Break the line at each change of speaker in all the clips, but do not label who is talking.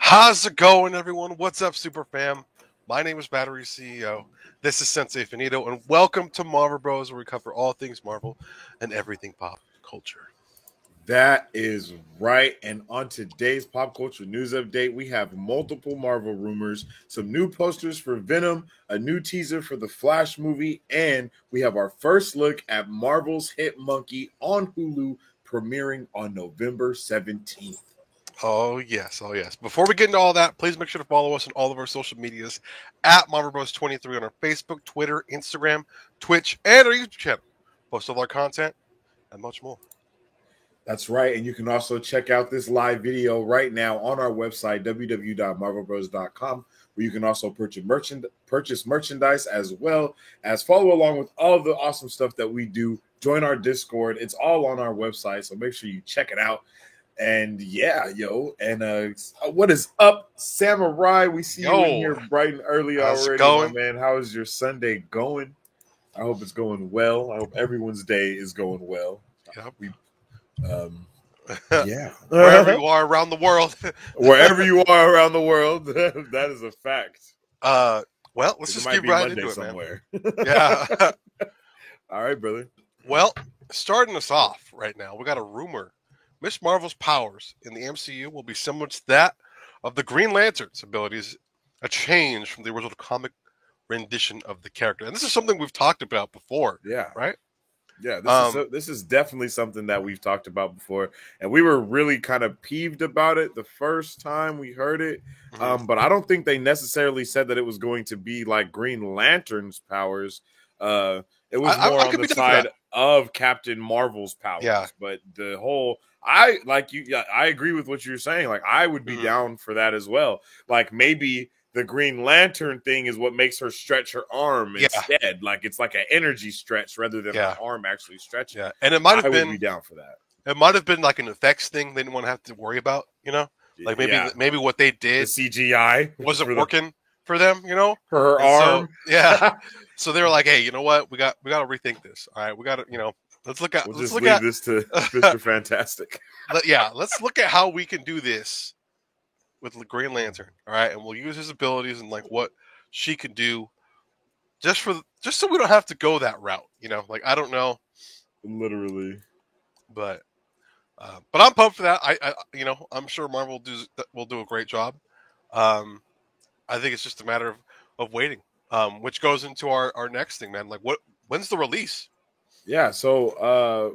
How's it going, everyone? What's up, Super Fam? My name is Battery CEO. This is Sensei Finito, and welcome to Marvel Bros, where we cover all things Marvel and everything pop culture.
That is right. And on today's pop culture news update, we have multiple Marvel rumors, some new posters for Venom, a new teaser for the Flash movie, and we have our first look at Marvel's hit Monkey on Hulu premiering on November 17th.
Oh, yes. Oh, yes. Before we get into all that, please make sure to follow us on all of our social medias at Marvel Bros 23 on our Facebook, Twitter, Instagram, Twitch, and our YouTube channel. Post all our content and much more.
That's right. And you can also check out this live video right now on our website, www.marvelbros.com, where you can also purchase merchandise as well as follow along with all of the awesome stuff that we do. Join our Discord. It's all on our website. So make sure you check it out. And yeah, and what is up, Samurai? We see you in here bright and early already, my man. How is your Sunday going? I hope it's going well. I hope everyone's day is going well.
Yep.
Yeah.
Wherever you are around the world.
Wherever you are around the world, that is a fact.
Well, let's just get right into it, somewhere. Man. Yeah.
All right, brother.
Well, starting us off right now, we got a rumor. Ms. Marvel's powers in the MCU will be similar to that of the Green Lantern's abilities, a change from the original comic rendition of the character. And this is something we've talked about before.
Yeah.
Right?
Yeah, this is definitely something that we've talked about before, and we were really kind of peeved about it the first time we heard it. But I don't think they necessarily said that it was going to be like Green Lantern's powers. It was more on the side of Captain Marvel's powers.
Yeah.
But the whole I agree with what you're saying. Like I would be down for that as well. Like maybe the Green Lantern thing is what makes her stretch her arm instead. Like it's like an energy stretch rather than her arm actually stretching.
Yeah, and it might have been
be down for that.
It might have been like an effects thing they didn't want to have to worry about. Like maybe what they did,
the CGI
wasn't working for them.
For her arm.
So, so they were like, hey, you know what? We got to rethink this. All right, we got to let's look at.
We'll just leave this to Mr. Fantastic.
Let's look at how we can do this with the Green Lantern, all right, and we'll use his abilities and like what she can do, just so we don't have to go that route, Like I don't know,
literally,
but I'm pumped for that. I'm sure Marvel will do a great job. I think it's just a matter of waiting, which goes into our next thing, man. Like when's the release?
Yeah, so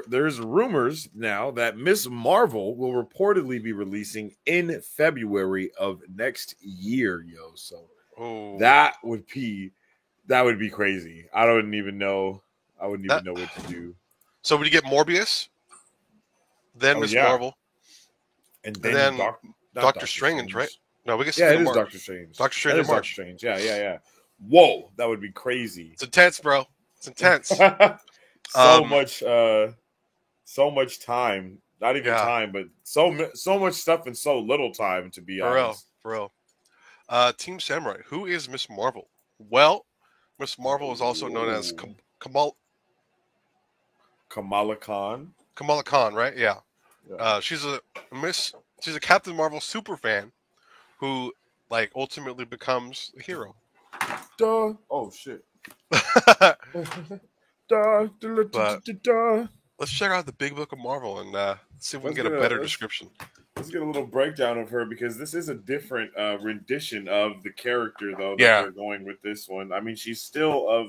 there's rumors now that Ms. Marvel will reportedly be releasing in February of next year, yo. So that would be crazy. I wouldn't even know what to do.
So would you get Morbius, then Ms. Marvel,
and then
Doctor Strange, right? No, we get
it is Doctor Strange.
Doctor Strange in March.
Doctor Strange. Yeah. Whoa, that would be crazy.
It's intense, bro. It's intense.
So much time. Not even time, but so much stuff in so little time. To be honest,
for real. Team Samurai. Who is Ms. Marvel? Well, Ms. Marvel is also known as
Kamala Khan.
Kamala Khan, right? Yeah. She's a Captain Marvel super fan who like ultimately becomes a hero.
Duh. Oh shit.
Let's check out the Big Book of Marvel and see if we can get a better description.
Let's get a little breakdown of her because this is a different rendition of the character, though. They're going with this one. I mean, she's still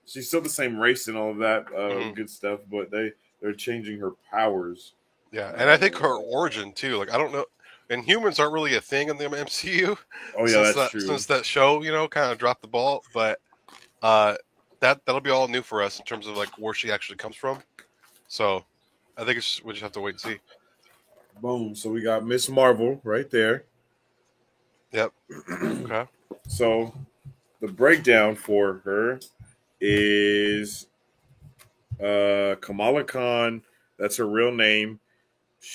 the same race and all of that good stuff, but they're changing her powers.
Yeah, and I think her origin too. Like I don't know. And humans aren't really a thing in the MCU.
Oh yeah, that's true.
Since that show, kind of dropped the ball, but that'll be all new for us in terms of like where she actually comes from. So I think we just have to wait and see.
Boom. So we got Ms. Marvel right there.
Yep. Okay.
So the breakdown for her is Kamala Khan. That's her real name.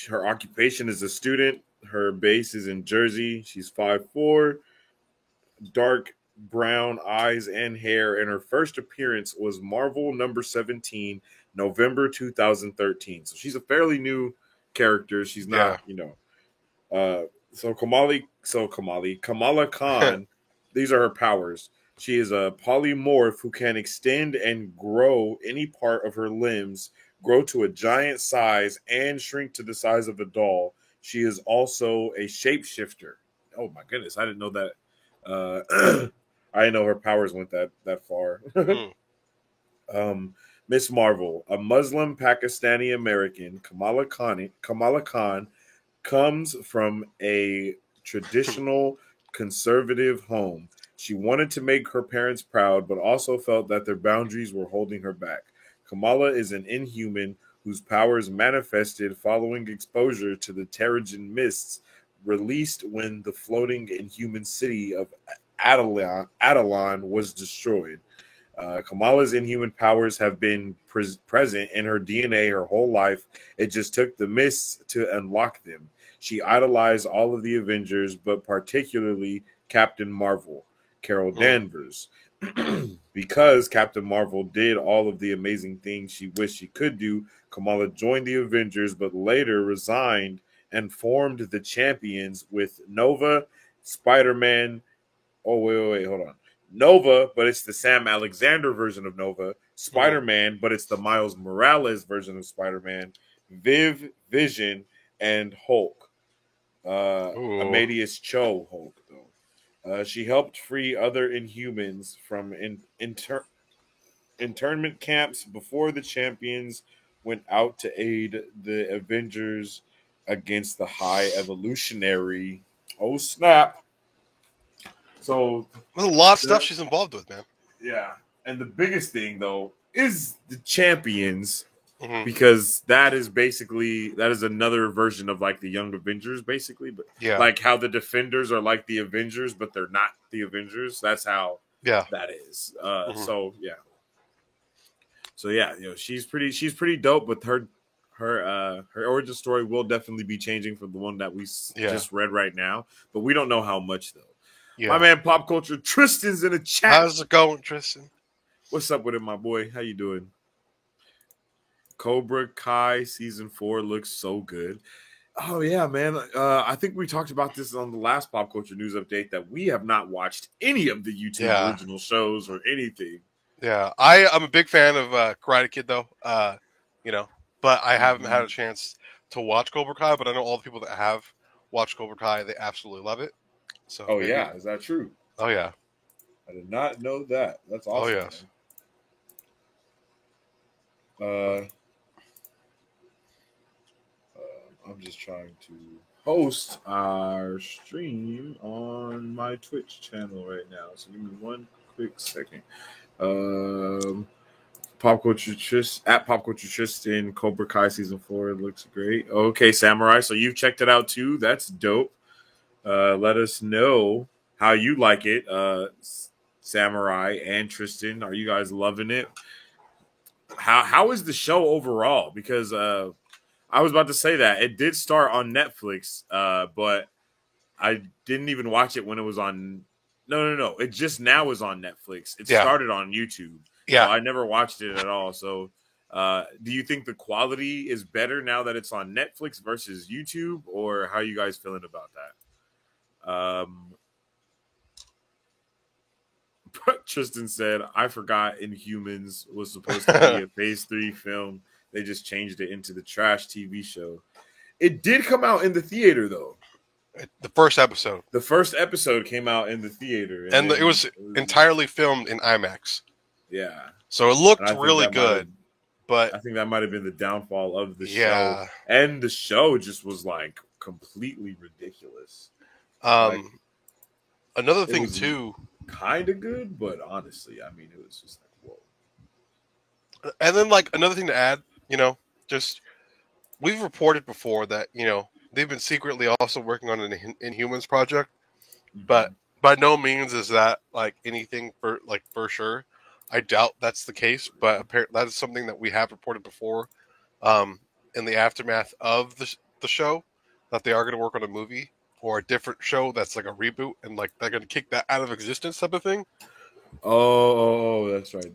Her occupation is a student. Her base is in Jersey. She's 5'4", dark brown eyes and hair, and her first appearance was Marvel number 17, November 2013. So she's a fairly new character. She's not, Kamala Khan, these are her powers. She is a polymorph who can extend and grow any part of her limbs, grow to a giant size, and shrink to the size of a doll. She is also a shapeshifter. Oh my goodness, I didn't know that. I didn't know her powers went that far.
Mm.
um, Miss Marvel, a Muslim Pakistani American, Kamala Khan comes from a traditional conservative home. She wanted to make her parents proud, but also felt that their boundaries were holding her back. Kamala is an inhuman whose powers manifested following exposure to the Terrigen mists released when the floating inhuman city of Adelon was destroyed. Kamala's inhuman powers have been present in her DNA her whole life. It just took the mists to unlock them. She idolized all of the Avengers, but particularly Captain Marvel, Carol
Mm.
Danvers. Because Captain Marvel did all of the amazing things she wished she could do, Kamala joined the Avengers, but later resigned and formed the Champions with Nova, Spider Man. Oh, wait, hold on. Nova, but it's the Sam Alexander version of Nova.
Mm.
Spider Man, but it's the Miles Morales version of Spider Man. Vision, and Hulk.
Ooh.
Amadeus Cho Hulk, though. She helped free other Inhumans from internment camps before the champions went out to aid the Avengers against the High Evolutionary. Oh, snap. So,
There's a lot of stuff
the,
she's involved with, man.
yeah. And the biggest thing, though, is the champions
Hmm.
because that is another version of like the Young Avengers, basically. But
Yeah.
like how the Defenders are like the Avengers, but they're not the Avengers. That's how
Yeah.
that is.
Hmm.
So yeah, she's pretty dope. But her origin story will definitely be changing from the one that we
Yeah.
just read right now. But we don't know how much though.
Yeah.
My man, Pop Culture Tristan's in the chat.
How's it going, Tristan?
What's up with it, my boy? How you doing? Cobra Kai season 4 looks so good. Oh yeah, man. I think we talked about this on the last Pop Culture News update that we have not watched any of the YouTube original shows or anything.
Yeah. I'm a big fan of Karate Kid, though. But I haven't had a chance to watch Cobra Kai. But I know all the people that have watched Cobra Kai, they absolutely love it. So.
Oh yeah, is that true?
Oh yeah.
I did not know that. That's awesome.
Oh yes.
I'm just trying to host our stream on my Twitch channel right now. So give me one quick second. Pop Culture at Pop Culture Tristan, Cobra Kai season 4 looks great. Okay, Samurai. So you've checked it out too. That's dope. Let us know how you like it, Samurai and Tristan. Are you guys loving it? How is the show overall? Because I was about to say that it did start on Netflix, but I didn't even watch it when it was on. No. It just now is on Netflix. It started on YouTube.
Yeah.
So I never watched it at all. So, do you think the quality is better now that it's on Netflix versus YouTube, or how are you guys feeling about that? Tristan said, "I forgot Inhumans was supposed to be a Phase 3 film. They just changed it into the trash TV show. It did come out in the theater, though.
The first episode.
The first episode came out in the theater.
And it was entirely filmed in IMAX.
Yeah.
So it looked really good. But
I think that might have been the downfall of the show. And the show just was like completely ridiculous.
Another thing, too.
Kind of good, but honestly, I mean, it was just like, whoa.
And then, like, another thing to add, just we've reported before that, they've been secretly also working on an Inhumans project, but by no means is that like anything for sure. I doubt that's the case, but apparently that is something that we have reported before, in the aftermath of the show, that they are going to work on a movie or a different show that's like a reboot, and like they're going to kick that out of existence type of thing.
Oh, that's right.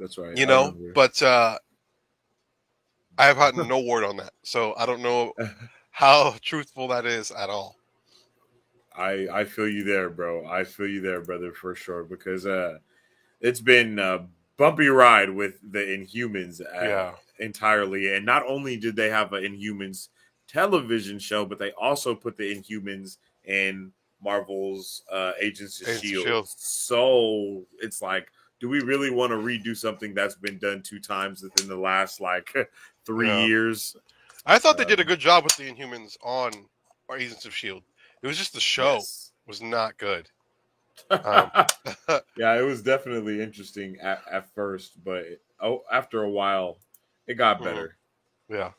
But I have had no word on that, so I don't know how truthful that is at all.
I feel you there, bro. I feel you there, brother, for sure. Because it's been a bumpy ride with the Inhumans
Yeah,
entirely. And not only did they have an Inhumans television show, but they also put the Inhumans in Marvel's Agents of
Agents of
Shield.
Shield.
So it's like, do we really want to redo something that's been done 2 times within the last like 3
Yeah,
years?
I thought they did a good job with the Inhumans on our Agents of Shield. It was just the show
Yes.
was not good. Um,
Yeah, it was definitely interesting at first, but after a while, it got
mhm,
better
yeah.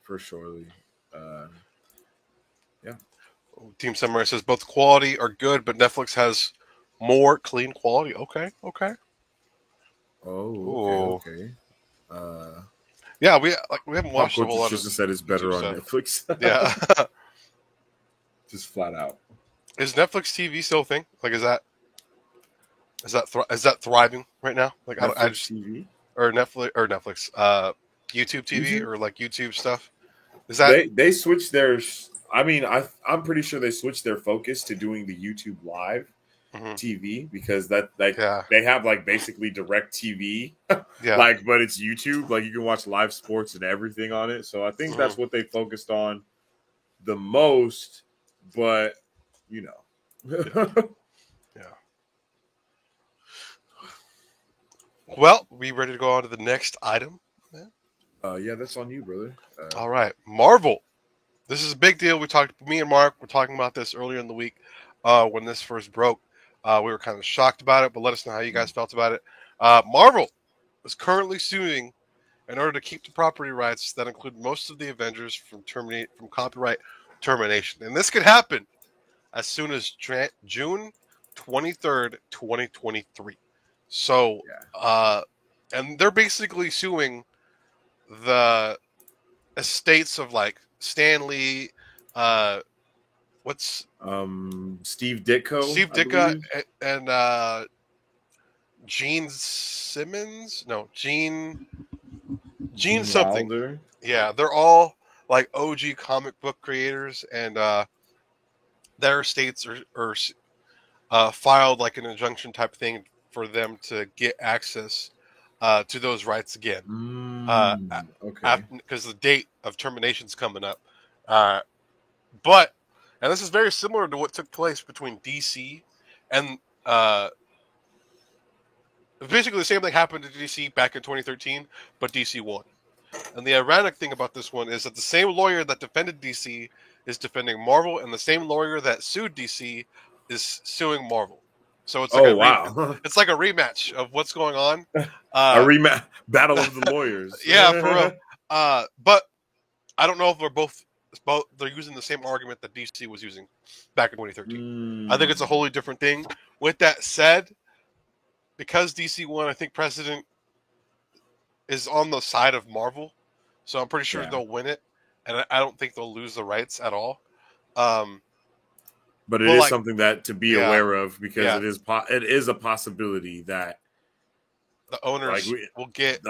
for surely. Uh, yeah.
Team Samurai says both quality are good, but Netflix has more clean quality. Okay, okay.
Oh, okay,
Ooh,
okay. Uh,
yeah. We haven't
Pop
watched a whole
Culture
lot of
just said it's
YouTube
better on
stuff.
Netflix.
Yeah.
Just flat out.
Is Netflix TV still a thing? Like, is that thriving right now? Like, I
Netflix
just
TV.
or Netflix, YouTube TV
YouTube.
or like YouTube stuff. Is that
They switched their. I mean, I'm pretty sure they switched their focus to doing the YouTube Live
mhm.
TV because that like
Yeah,
they have like basically direct TV,
yeah,
like but it's YouTube. Like you can watch live sports and everything on it. So I think
mhm,
that's what they focused on the most. But you
yeah,
know,
yeah. Well, we ready to go on to the next item?
yeah, that's on you, brother.
All right, Marvel. This is a big deal. Me and Mark were talking about this earlier in the week when this first broke. We were kind of shocked about it, but let us know how you guys felt about it. Marvel is currently suing in order to keep the property rights that include most of the Avengers from copyright termination, and this could happen as soon as June 23rd, 2023. So,
Yeah.
and they're basically suing the estates of like Stanley, what's
Steve Ditko,
Steve
I
Ditka
believe.
and Gene Simmons? No, Gene
Gene
something.
Wilder.
Yeah, they're all like OG comic book creators, and their estates are filed like an injunction type thing for them to get access to those rights again. Uh,
Okay.
after because the date of termination is coming up. Uh, but and this is very similar to what took place between DC and basically the same thing happened to DC back in 2013, but DC won. And the ironic thing about this one is that the same lawyer that defended DC is defending Marvel, and the same lawyer that sued DC is suing Marvel. So it's like
Oh wow.
it's like a rematch of what's going on.
A
Uh,
rematch battle of the lawyers.
yeah, for real. But I don't know if they're using the same argument that DC was using back in 2013. I think it's a
Mm,
wholly different thing. With that said, because DC won, I think precedent is on the side of Marvel, so I'm pretty sure
yeah,
they'll win it, and I don't think they'll lose the rights at all. Um,
but it
but
is
like,
something that to be
yeah,
aware of because
yeah,
it is a possibility that
the
like
owners will get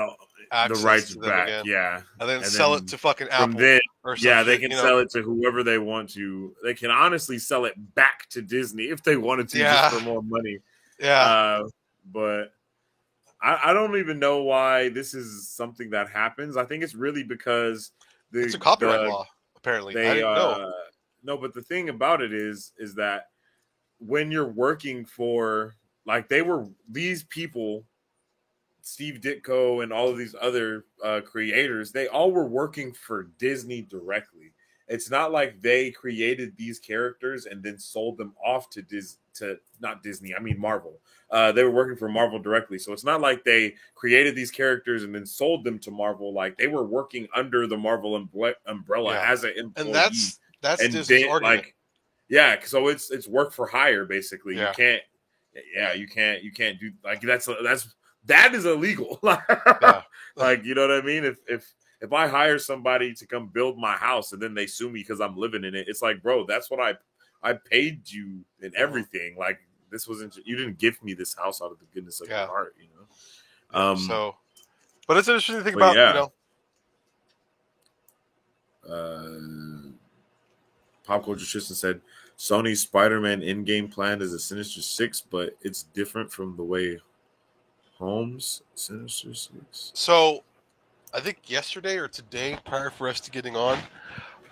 the
access
rights
to them
back,
again,
yeah,
and then
and
sell it
then
to fucking
from
Apple
then,
or some
yeah, they
shit,
can sell it to whoever they want to. They can honestly sell it back to Disney if they wanted to, just
Yeah,
for more money.
yeah.
Uh, but I don't even know why this is something that happens. I think it's really because
It's a copyright
the
law. Apparently, I
they
didn't know.
no, but the thing about it is that when you're working for like these people, Steve Ditko and all of these other creators, they all were working for Disney directly. It's not like they created these characters and then sold them off to not Disney, I mean Marvel. They were working for Marvel directly, so it's not like they created these characters and then sold them to Marvel. Like they were working under the Marvel umbrella
Yeah,
as an
and
employee,
that's
and
Disney's
then
argument.
like yeah, so it's work for hire basically. You
Yeah,
can't, yeah, you can't do like that is illegal.
yeah,
Like you know what I mean? If I hire somebody to come build my house and then they sue me because I'm living in it, it's like, bro, that's what I paid you and
mhm,
everything. Like this wasn't you didn't give me this house out of the goodness of your
yeah,
heart, you know.
yeah. So, but it's interesting to think
But
about.
yeah, uh, Pop Culture Tristan said Sony's Spider-Man in-game plan is a Sinister Six, but it's different from the way Holmes Sinister Six.
So I think yesterday or today, prior for us to getting on,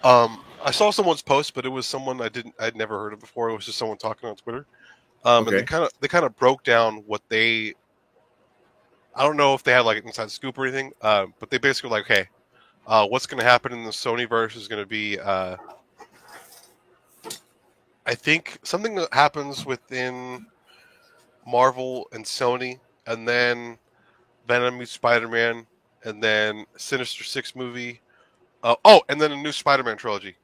I saw someone's post, but it was someone I'd never heard of before. It was just someone talking on Twitter. And
Okay.
they kind of broke down what they. I don't know if they had like an inside scoop or anything, but they basically were like, hey, what's going to happen in the Sony verse is going to be, I think something that happens within Marvel and Sony, and then Venom meets Spider-Man, and then Sinister Six movie. And then a new Spider-Man trilogy.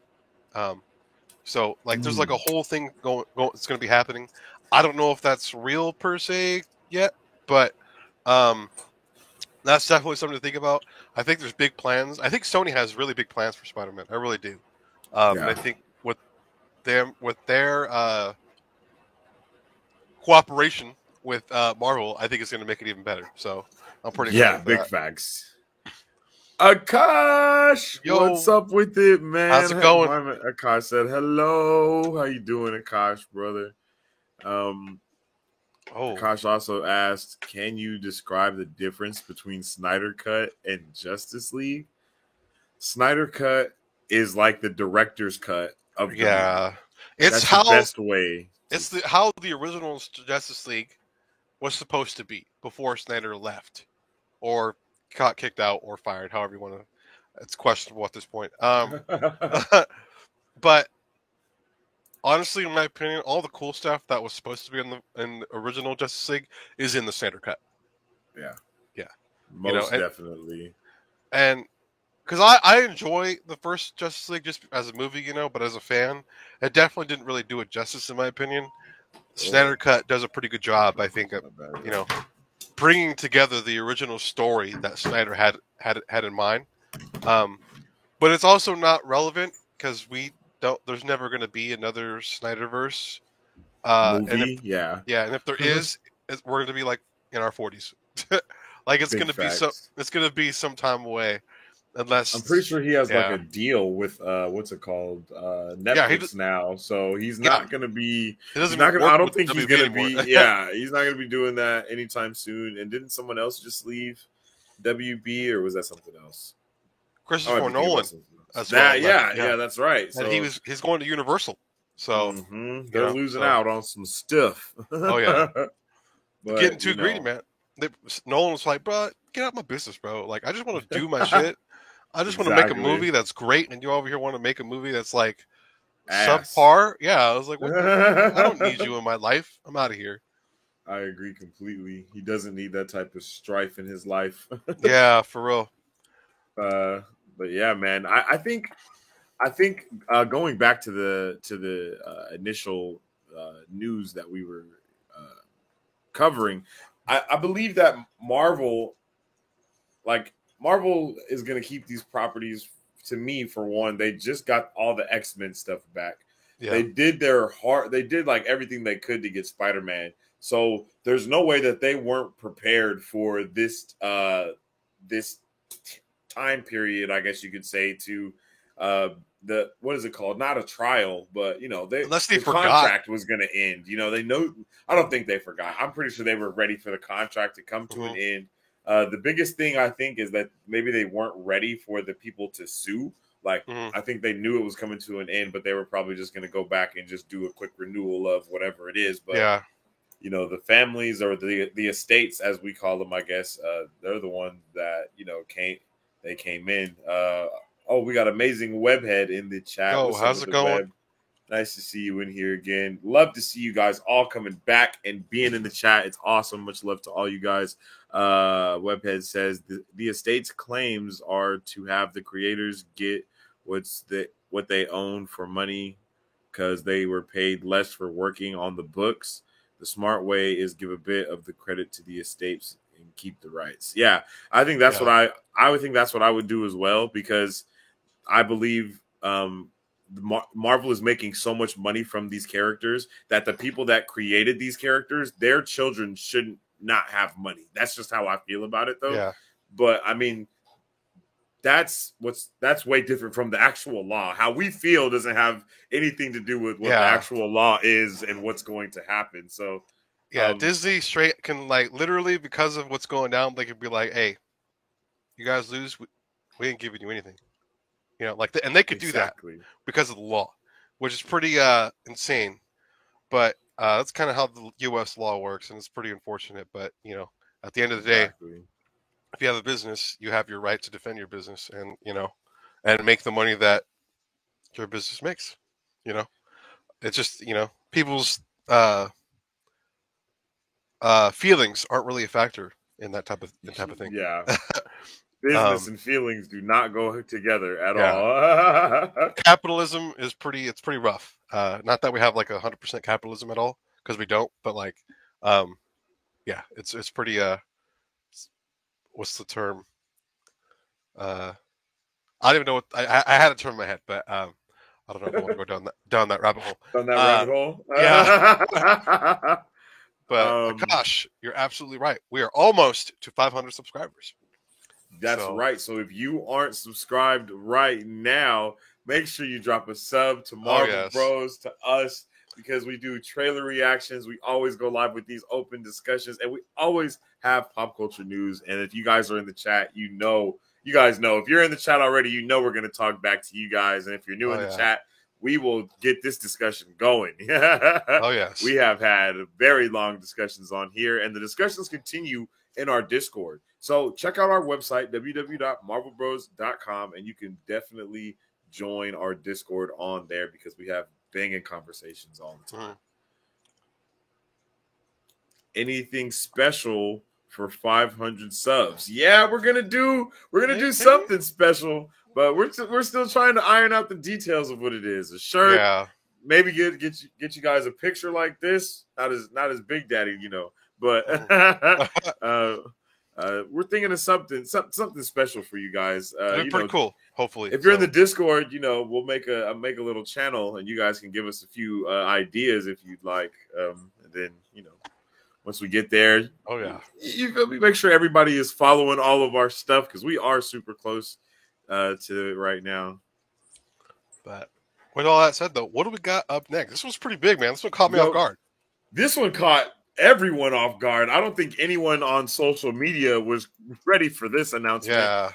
So like, there's like a whole thing going. It's going to be happening. I don't know if that's real per se yet, but that's definitely something to think about. I think there's big plans. I think Sony has really big plans for Spider-Man. I really do. And I think with their cooperation with Marvel, I think it's going to make it even better. So I'm pretty excited.
Yeah, big facts. Akash,
Yo,
what's up with it, man?
How's it going?
Akash said, "Hello, how you doing, Akash, brother?" Akash also asked, "Can you describe the difference between Snyder Cut and Justice League?" Snyder Cut is like the director's cut of the movie.
It's
That's the best way.
It's how the original Justice League was supposed to be before Snyder left, or got kicked out, or fired. However you want to. It's questionable at this point. But honestly, in my opinion, all the cool stuff that was supposed to be in the original Justice League is in the Snyder Cut.
Yeah,
most
definitely.
And because I enjoy the first Justice League just as a movie, but as a fan, it definitely didn't really do it justice in my opinion. Snyder Cut does a pretty good job, I think, of bringing together the original story that Snyder had in mind. But it's also not relevant because there's never going to be another Snyderverse
movie.
And if there is, we're going to be like in our 40s. Like it's going to be some time away, unless
I'm pretty sure he has like a deal with what's it called, Netflix now. So he's not going to be. I don't think he's going to be. He's not going to be doing that anytime soon. And didn't someone else just leave WB, or was that something else?
Christopher Nolan.
That's that's right. So
and he's going to Universal. So
they're losing out on some stuff.
Oh yeah, but, getting too greedy, man. Nolan's like, bro, get out of my business, bro. Like, I just want to do my shit. I just want to make a movie that's great, and you over here want to make a movie that's like subpar. Yeah, I was like, what I don't need you in my life. I'm out of here.
I agree completely. He doesn't need that type of strife in his life.
Yeah, for real.
But yeah, man, I think going back to the initial news that we were covering, I believe that Marvel is going to keep these properties. To me, for one, they just got all the X-Men stuff back. Yeah. They did they did like everything they could to get Spider-Man. So there's no way that they weren't prepared for this this time period, I guess you could say, to what is it called? Not a trial, but the contract was going to end. They know. I don't think they forgot. I'm pretty sure they were ready for the contract to come to an end. The biggest thing I think is that maybe they weren't ready for the people to sue. Like, I think they knew it was coming to an end, but they were probably just going to go back and just do a quick renewal of whatever it is. But the families, or the estates, as we call them, I guess, they're the ones that came in. We got Amazing Webhead in the chat.
How's it going?
Web? Nice to see you in here again. Love to see you guys all coming back and being in the chat. It's awesome. Much love to all you guys. Webhead says the estate's claims are to have the creators get what they own for money because they were paid less for working on the books. The smart way is give a bit of the credit to the estates and keep the rights. Yeah, I think that's what I would think that's what I would do as well, because I believe Marvel is making so much money from these characters that the people that created these characters, their children shouldn't not have money. That's just how I feel about it, though.
Yeah.
But I mean, that's way different from the actual law. How we feel doesn't have anything to do with what the actual law is and what's going to happen. So
Disney straight can like literally because of what's going down, they could be like, "Hey, you guys lose, we ain't giving you anything." You know, like, and they could do that because of the law, which is pretty insane. But that's kind of how the U.S. law works, and it's pretty unfortunate. But you know, at the end of the day, if you have a business, you have your right to defend your business, and you know, and make the money that your business makes. You know, it's just people's feelings aren't really a factor in that type of thing.
Yeah. Business and feelings do not go together at all.
Capitalism is pretty rough. Not that we have like 100% capitalism at all, because we don't, but like, it's pretty, what's the term? I don't even know what, I had a term in my head, but, I don't know if I want to go down that rabbit hole.
Down that rabbit hole?
Yeah. But gosh, you're absolutely right. We are almost to 500 subscribers.
That's right. So if you aren't subscribed right now, make sure you drop a sub to Marvel Bros, to us, because we do trailer reactions. We always go live with these open discussions, and we always have pop culture news. And if you guys are in the chat, you guys know. If you're in the chat already, we're going to talk back to you guys. And if you're new in the chat, we will get this discussion going.
Oh, yes.
We have had very long discussions on here, and the discussions continue in our Discord. So check out our website, www.marvelbros.com, and you can definitely join our Discord on there because we have banging conversations all the time. Anything special for 500 subs? Yeah, we're gonna do something special, but we're still trying to iron out the details of what it is. A shirt, maybe get you guys a picture like this. Not as Big Daddy, but we're thinking of something special for you guys.
It'd be pretty cool. Hopefully,
if you're in the Discord, we'll make a little channel, and you guys can give us a few ideas if you'd like. And then once we get there, you make sure everybody is following all of our stuff because we are super close to it right now.
But with all that said, though, what do we got up next? This was pretty big, man. This one caught me off guard.
This one caught everyone off guard. I don't think anyone on social media was ready for this announcement.
Yeah.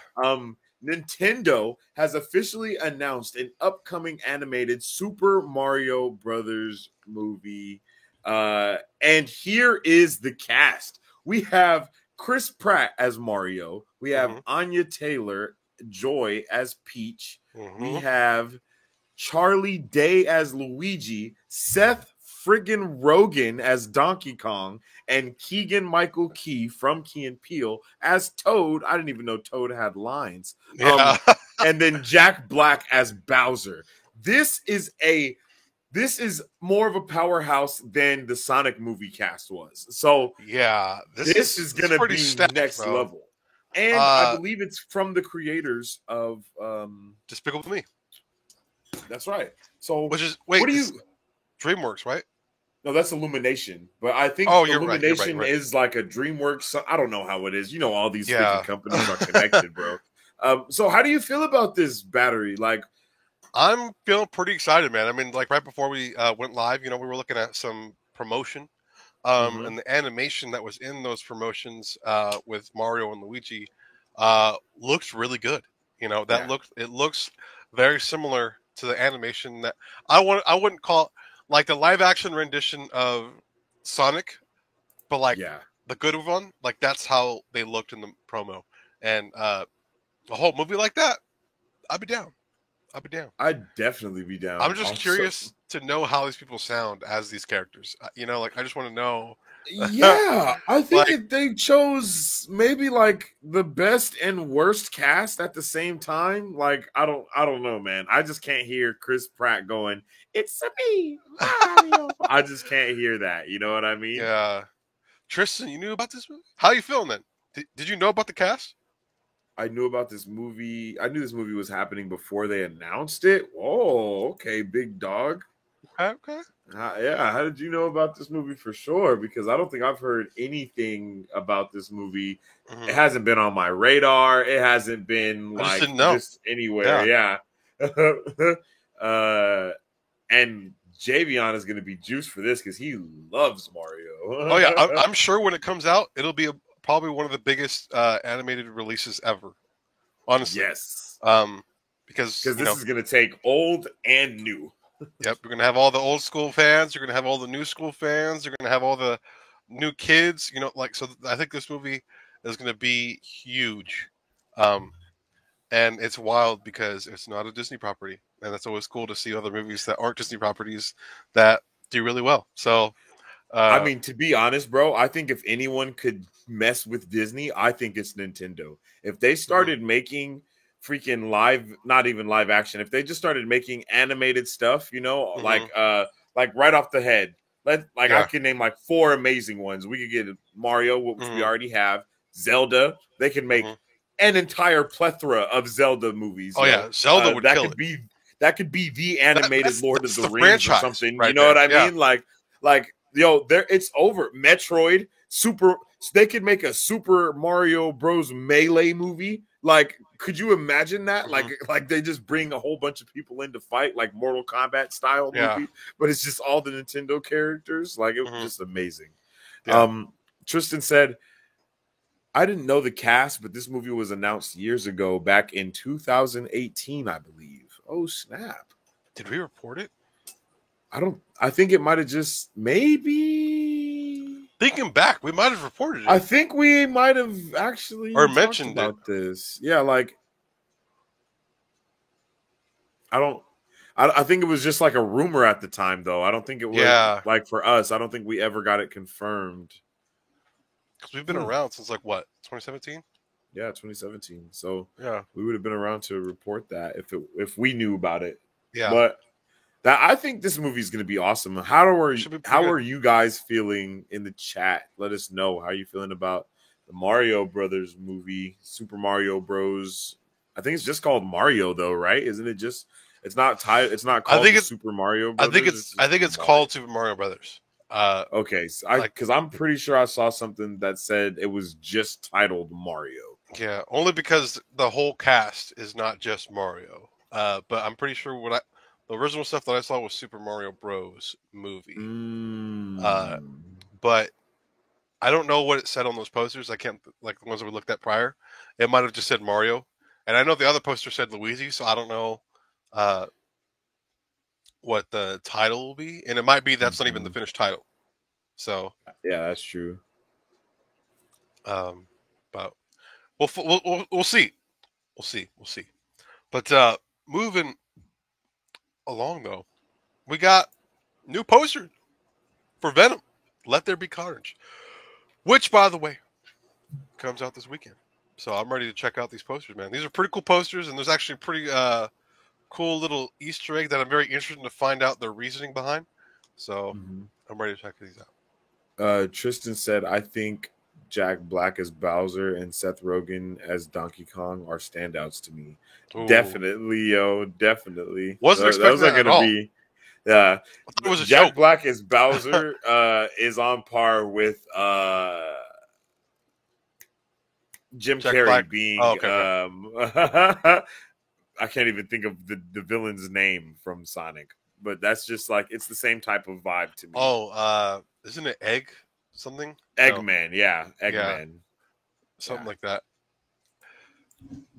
Nintendo has officially announced an upcoming animated Super Mario Brothers movie. And here is the cast. We have Chris Pratt as Mario. We have Anya Taylor-Joy as Peach. We have Charlie Day as Luigi. Seth friggin' Rogen as Donkey Kong, and Keegan-Michael Key from Key and Peele as Toad. I didn't even know Toad had lines. And then Jack Black as Bowser. This is more of a powerhouse than the Sonic movie cast was. So this is going to be stacked, next level. And I believe it's from the creators of
Despicable Me.
That's right. So
what do you DreamWorks, right?
No, that's Illumination. But I think Illumination is like a DreamWorks. I don't know how it is. All these freaking companies are connected, bro. So how do you feel about this battery? Like,
I'm feeling pretty excited, man. I mean, like right before we went live, we were looking at some promotion, and the animation that was in those promotions with Mario and Luigi looks really good. It looks very similar to the animation that I wouldn't call like the live action rendition of Sonic, but like the good one, like that's how they looked in the promo. And a whole movie like that, I'd be down.
I'd definitely be down.
I'm just curious to know how these people sound as these characters. Like I just want to know.
Yeah, I think if they chose maybe like the best and worst cast at the same time, like I don't know, man. I just can't hear Chris Pratt going, "It's me, Mario." I just can't hear that. You know what I mean?
Yeah. Tristan, you knew about this movie? How you feeling then? Did you know about the cast?
I knew about this movie. I knew this movie was happening before they announced it. Oh, okay, big dog.
Okay.
Yeah, how did you know about this movie for sure? Because I don't think I've heard anything about this movie. It
Mhm.
hasn't been on my radar. It hasn't been
I just
like
didn't know.
just anywhere.
Yeah.
Yeah. And Javion is going to be juiced for this because he loves
Oh yeah, I'm,
Mario.
I'm sure when it comes out, it'll be probably one of the biggest animated releases ever. Honestly,
Yes,
um, because
because this is going to take old and new.
yep, you're gonna have all the old school fans, you're gonna have all the new school fans, you're gonna have all the new kids. Like so. I think this movie is gonna be huge, um, and it's wild because it's not a Disney property, and it's always cool to see other movies that aren't Disney properties that do really well. So,
I
uh,
mean, to be honest, bro, I think if anyone could mess with Disney, I think it's Nintendo. If they
mhm,
started making freaking live, not even live action, if they just started making animated stuff,
mhm,
like right off the head, I
yeah,
can name like four amazing ones. We could get Mario, which we
mhm,
already have, Zelda. They can make
mhm.
an entire plethora of Zelda movies,
Oh
yo.
yeah, Zelda would
That
kill
could
it.
be the animated Lord of
That's
the
the
Rings or
franchise
something. You
right
know what
there.
I
Yeah.
mean? Like yo, there it's over. Metroid, Super. They could make a Super Mario Bros. Melee movie. Like, could you imagine that?
Hmm.
Like they just bring a whole bunch of people in to fight, like Mortal Kombat style
Yeah.
movie, but it's just all the Nintendo characters. Like, it was
Hmm.
just amazing.
Yeah.
Tristan said, I didn't know the cast, but this movie was announced years ago, back in 2018, I believe. Oh, snap.
Did we report it?
I think it might have just maybe.
Thinking back, we might have reported
I
it
think we might have
or
actually talked
mentioned it.
about this. Yeah, like I don't. I think it was just like a rumor at the time, though. I don't think it was
Yeah,
like for us. I don't think we ever got it confirmed.
because we've been
Hmm.
around since like what 2017.
Yeah, 2017. So
Yeah.
we would have been around to report that if we knew about it.
Yeah.
But that I think this movie is going to be awesome.
It should be pretty
How
good.
are you guys feeling in the chat? Let us know how you feeling about the Mario Brothers movie, Super Mario Bros. I think it's just called Mario though, right? Isn't it just? It's not tied. It's not
I
called
think
the
it.
Super Mario
I think
Brothers.
it's.
It's
I
just
think it's
Mario.
called Super Mario Brothers. Uh,
Okay, so
like
because I'm pretty sure I saw something that said it was just titled Mario.
yeah, only because the whole cast is not just Mario. But I'm pretty sure the original stuff that I saw was Super Mario Bros. Movie. Uh,
Mm.
but I don't know what it said on those posters. I can't like the ones that we looked at prior. It might have just said Mario, and I know the other poster said Luigi, so I don't know uh, what the title will be, and it might be that's not even the
Mhm.
finished title. So,
Yeah, that's true.
um, but we'll see, we'll see. But moving along though, we got new poster for Venom. Let There Be Carnage, which by the way comes out this weekend. So I'm ready to check out these posters, man. These are pretty cool posters, and there's actually pretty cool little Easter egg that I'm very interested to find out their reasoning behind. So
Mhm.
I'm ready to check these out.
Tristan said, I think Jack Black as Bowser and Seth Rogen as Donkey Kong are standouts to me.
Ooh,
Definitely, yo, definitely.
wasn't expecting
Those are
that at
going to
all.
be,
I thought it was a
Jack
joke.
Black as Bowser is on par with Jim
Jack Black.
Carrey
Oh,
being,
okay, okay.
I can't even think of the villain's name from Sonic, but that's just like, it's the same type of vibe to me.
Oh, isn't it Egg something? No,
Eggman, yeah,
yeah,
Eggman.
something
Yeah.
like that.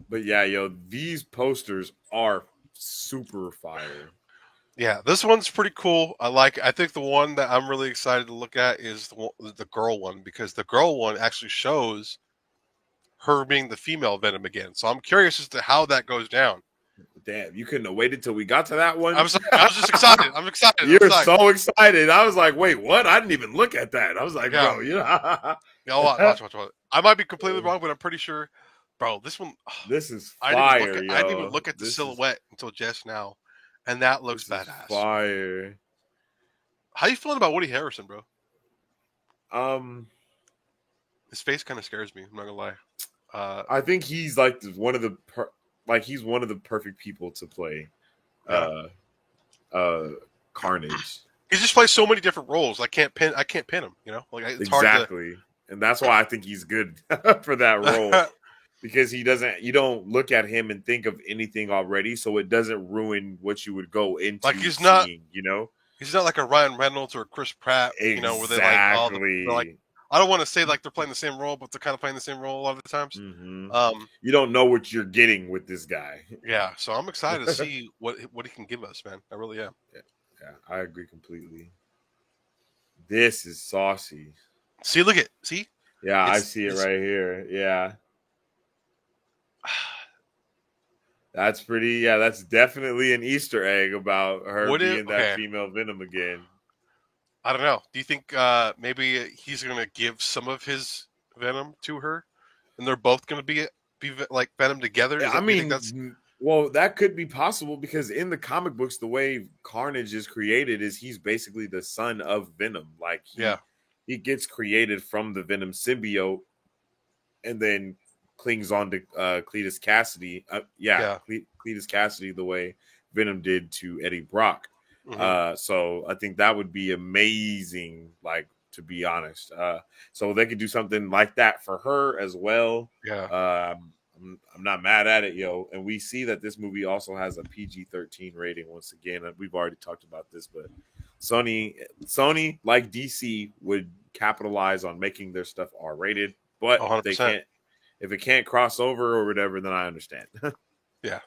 But yeah, yo, these posters are super fire.
Yeah, this one's pretty cool. I think the one that I'm really excited to look at is the girl one because the girl one actually shows her being the female Venom again. So I'm curious as to how that goes down.
Damn, you couldn't have waited till we got to that one.
I was just excited. I'm excited. I'm
You're
excited.
so excited. I was like, wait, what? I didn't even look at that. I was like,
Yeah.
bro, you know.
Yeah, watch. I might be completely wrong, but I'm pretty sure, bro. This one,
This is
I didn't even look
fire,
at. I didn't even
yo.
look at the silhouette until just now, and that looks
This is
badass.
fire.
How you feeling about Woody Harrison, bro?
Um,
His face kind of scares me. I'm not gonna lie.
I think he's like one of the he's one of the perfect people to play
Yeah.
uh uh Carnage.
He just plays so many different roles. I can't pin him. You know, like it's
Exactly. And that's why I think he's good for that role.
hard to.
Because you don't look at him and think of anything already, so it doesn't ruin what you would go into
Like he's
seeing,
not like a Ryan Reynolds or a Chris Pratt, where they like all they're like. I don't want to say like they're playing the same role, but they're kind of playing the same role a lot of the times.
Mm-hmm. You don't know what you're getting with this guy.
Yeah, so I'm excited to see what he can give us, man. I really am.
Yeah, I agree completely. This is saucy.
See, look at see.
Yeah, I see it right here. Yeah. That's pretty. Yeah, that's definitely an Easter egg about her being that female Venom again.
I don't know. Do you think maybe he's going to give some of his Venom to her, and they're both going to be like Venom together?
I mean, well, that could be possible because in the comic books, the way Carnage is created is he's basically the son of Venom. Like, he gets created from the Venom symbiote, and then clings on to Cletus Cassidy. Cletus Cassidy, the way Venom did to Eddie Brock. Mm-hmm. So I think that would be amazing, like, to be honest. So they could do something like that for her as well.
Yeah.
I'm not mad at it, yo. And we see that this movie also has a PG-13 rating once again. We've already talked about this, but Sony, like DC, would capitalize on making their stuff R-rated, but 100%. They can't. If it can't cross over or whatever, then I understand.
Yeah.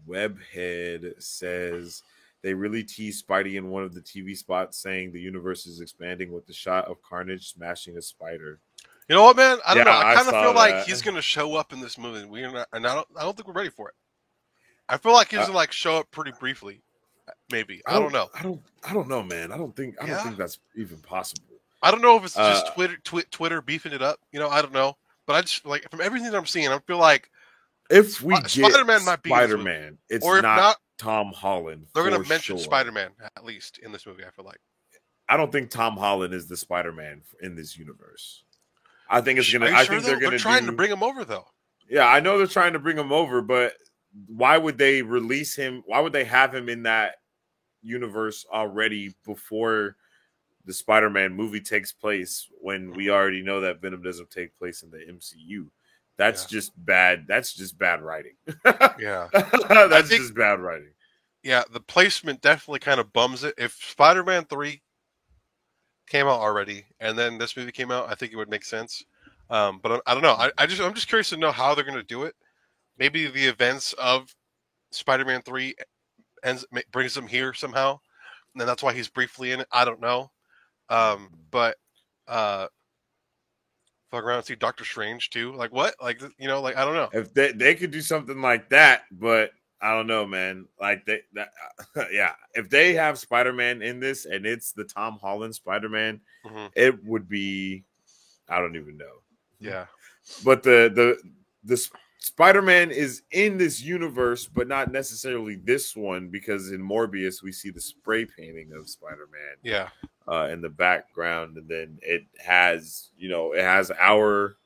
Webhead says they really teased Spidey in one of the TV spots, saying the universe is expanding with the shot of Carnage smashing a spider.
You know what, man? I don't know. I kind of feel like he's going to show up in this movie. I don't think we're ready for it. I feel like he's going to like show up pretty briefly. Maybe I don't know.
I don't know, man. I don't think that's even possible.
I don't know if it's just Twitter beefing it up. I don't know. But I just like from everything that I'm seeing, I feel like
if we get
Spider-Man might be
Spider-Man, it's or if not Tom Holland.
They're going to mention Spider-Man at least in this movie. I feel like.
I don't think Tom Holland is the Spider-Man in this universe. I think it's gonna.
They're trying to bring him over, though.
Yeah, I know they're trying to bring him over, but why would they release him? Why would they have him in that universe already before the Spider-Man movie takes place? When we already know that Venom doesn't take place in the MCU, that's just bad. That's just bad writing.
Yeah,
that's just bad writing.
Yeah, the placement definitely kind of bums it. If Spider-Man 3 came out already, and then this movie came out, I think it would make sense. But I don't know. I'm just curious to know how they're going to do it. Maybe the events of Spider-Man 3 brings him here somehow, and then that's why he's briefly in it. I don't know. But fuck around and see Doctor Strange too. Like what? Like I don't know.
If they could do something like that, but I don't know, man. Like yeah. If they have Spider-Man in this and it's the Tom Holland Spider-Man, it would be. I don't even know.
Yeah,
but the Spider-Man is in this universe, but not necessarily this one, because in Morbius we see the spray painting of Spider-Man.
Yeah,
in the background, and then it has our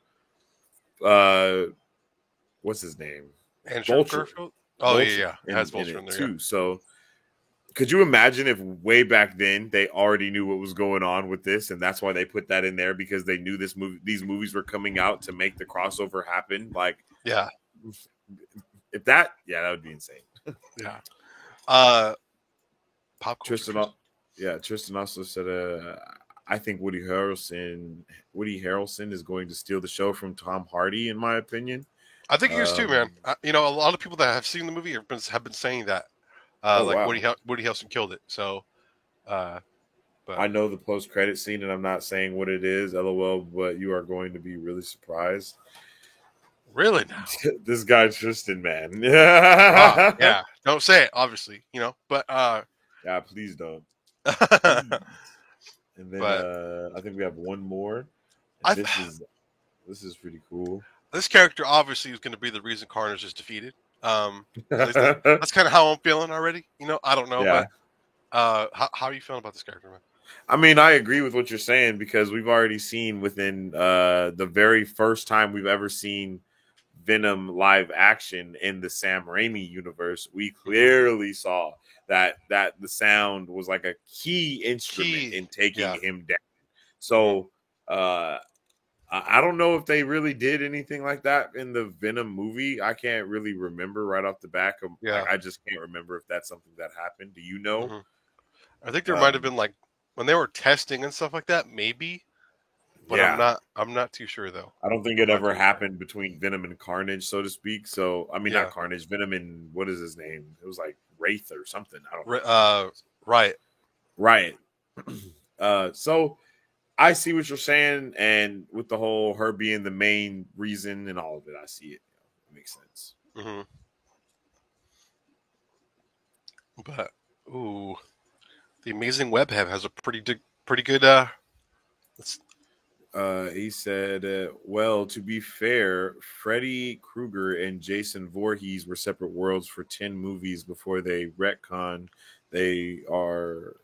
what's his name?
Vulture. Oh yeah. It has
Vulture in there too. Yeah. So could you imagine if way back then they already knew what was going on with this, and that's why they put that in there, because they knew these movies were coming out to make the crossover happen? Like,
yeah,
if that would be insane.
Yeah.
Tristan also said, I think Woody Harrelson is going to steal the show from Tom Hardy, in my opinion.
I think he is too, man. A lot of people that have seen the movie have been saying that. Wow. Woody Harrelson killed it. So, but
I know the post-credit scene, and I'm not saying what it is, LOL, but you are going to be really surprised.
Really now?
This guy Tristan, man.
Yeah. Don't say it, obviously, but
yeah, please don't. And then I think we have one more. This is pretty cool.
This character obviously is going to be the reason Carnage is defeated. That's kind of how I'm feeling already. I don't know.
Yeah.
But, how are you feeling about this character, man?
I mean, I agree with what you're saying, because we've already seen within the very first time we've ever seen Venom live action in the Sam Raimi universe, we clearly saw that the sound was like a key instrument in taking him down. So I don't know if they really did anything like that in the Venom movie. I can't really remember right off the back. Like, I just can't remember if that's something that happened. Do you know?
Mm-hmm. I think there might have been like when they were testing and stuff like that, maybe. But I'm not too sure though.
I don't think it ever happened between Venom and Carnage, so to speak. So I mean, not Carnage, Venom and what is his name? It was like Wraith or something. I don't know. Riot. So I see what you're saying, and with the whole her being the main reason and all of it, I see it. It makes sense.
Mm-hmm. But the Amazing Web has a pretty good.
He said, well, to be fair, Freddy Krueger and Jason Voorhees were separate worlds for 10 movies before they retconned. They are.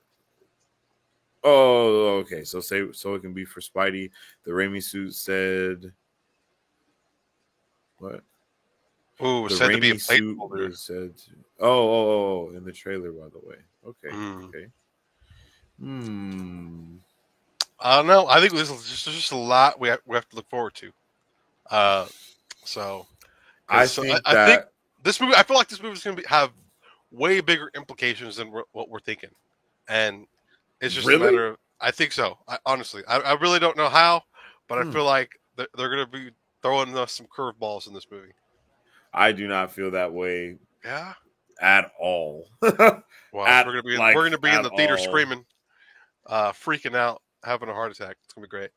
Oh, okay. So it can be for Spidey. The Raimi suit said. What?
Oh,
the
said
Raimi
to be a
suit was said. Oh, in the trailer, by the way. Okay. Okay.
I don't know. I think there's just a lot we have to look forward to. So I think this movie. I feel like this movie is going to have way bigger implications than what we're thinking, and it's just a matter of. I think so. Honestly, I really don't know how, but I feel like they're going to be throwing us some curveballs in this movie.
I do not feel that way.
Yeah.
At all.
Well, we're going to be in the theater screaming, freaking out, having a heart attack. It's going to be great.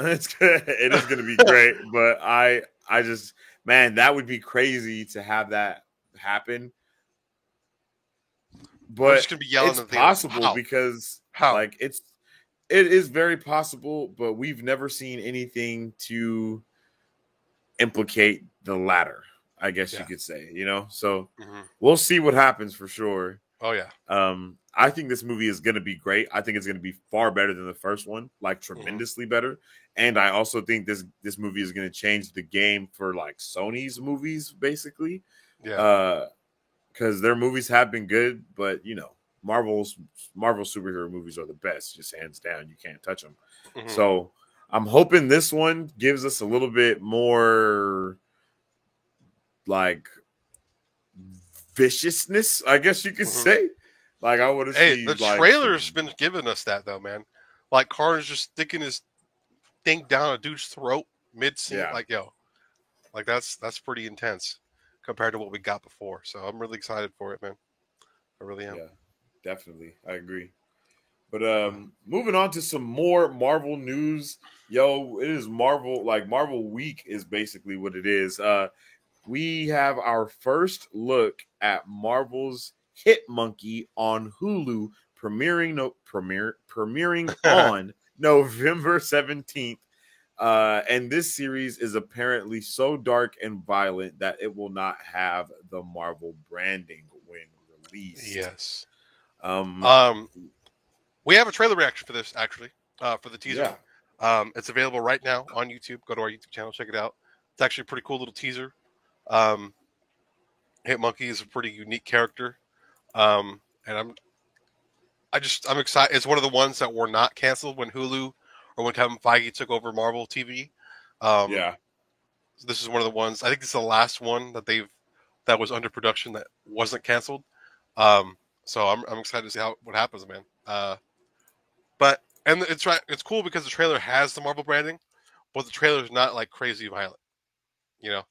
It's good. It is going to be great, but I just, man, that would be crazy to have that happen. But
just gonna be yelling
it's possible because like it is very possible, but we've never seen anything to implicate the latter, I guess you could say, you know? So we'll see what happens for sure.
Oh yeah.
I think this movie is going to be great. I think it's going to be far better than the first one, like tremendously better. And I also think this movie is going to change the game for like Sony's movies, basically.
Yeah.
Because their movies have been good, but you know, Marvel superhero movies are the best, just hands down. You can't touch them. So I'm hoping this one gives us a little bit more like viciousness, I guess you could say. Like I want to see.
The trailer's been giving us that though, man. Like Carnage just sticking his thing down a dude's throat mid-scene. Yeah. Like that's pretty intense compared to what we got before. So I'm really excited for it, man. I really am.
Yeah, definitely. I agree. But moving on to some more Marvel news. Yo, it is Marvel, like Marvel Week is basically what it is. We have our first look at Marvel's Hit Monkey on Hulu, premiering on November 17th. And this series is apparently so dark and violent that it will not have the Marvel branding when released.
Yes. We have a trailer reaction for this, actually, for the teaser. Yeah. It's available right now on YouTube. Go to our YouTube channel, check it out. It's actually a pretty cool little teaser. Hit Monkey is a pretty unique character. And I'm excited. It's one of the ones that were not canceled when Hulu or when Kevin Feige took over Marvel TV. So this is one of the ones. I think this is the last one that was under production that wasn't canceled. So I'm excited to see what happens, man. And it's right. It's cool because the trailer has the Marvel branding, but the trailer is not like crazy violent, you know.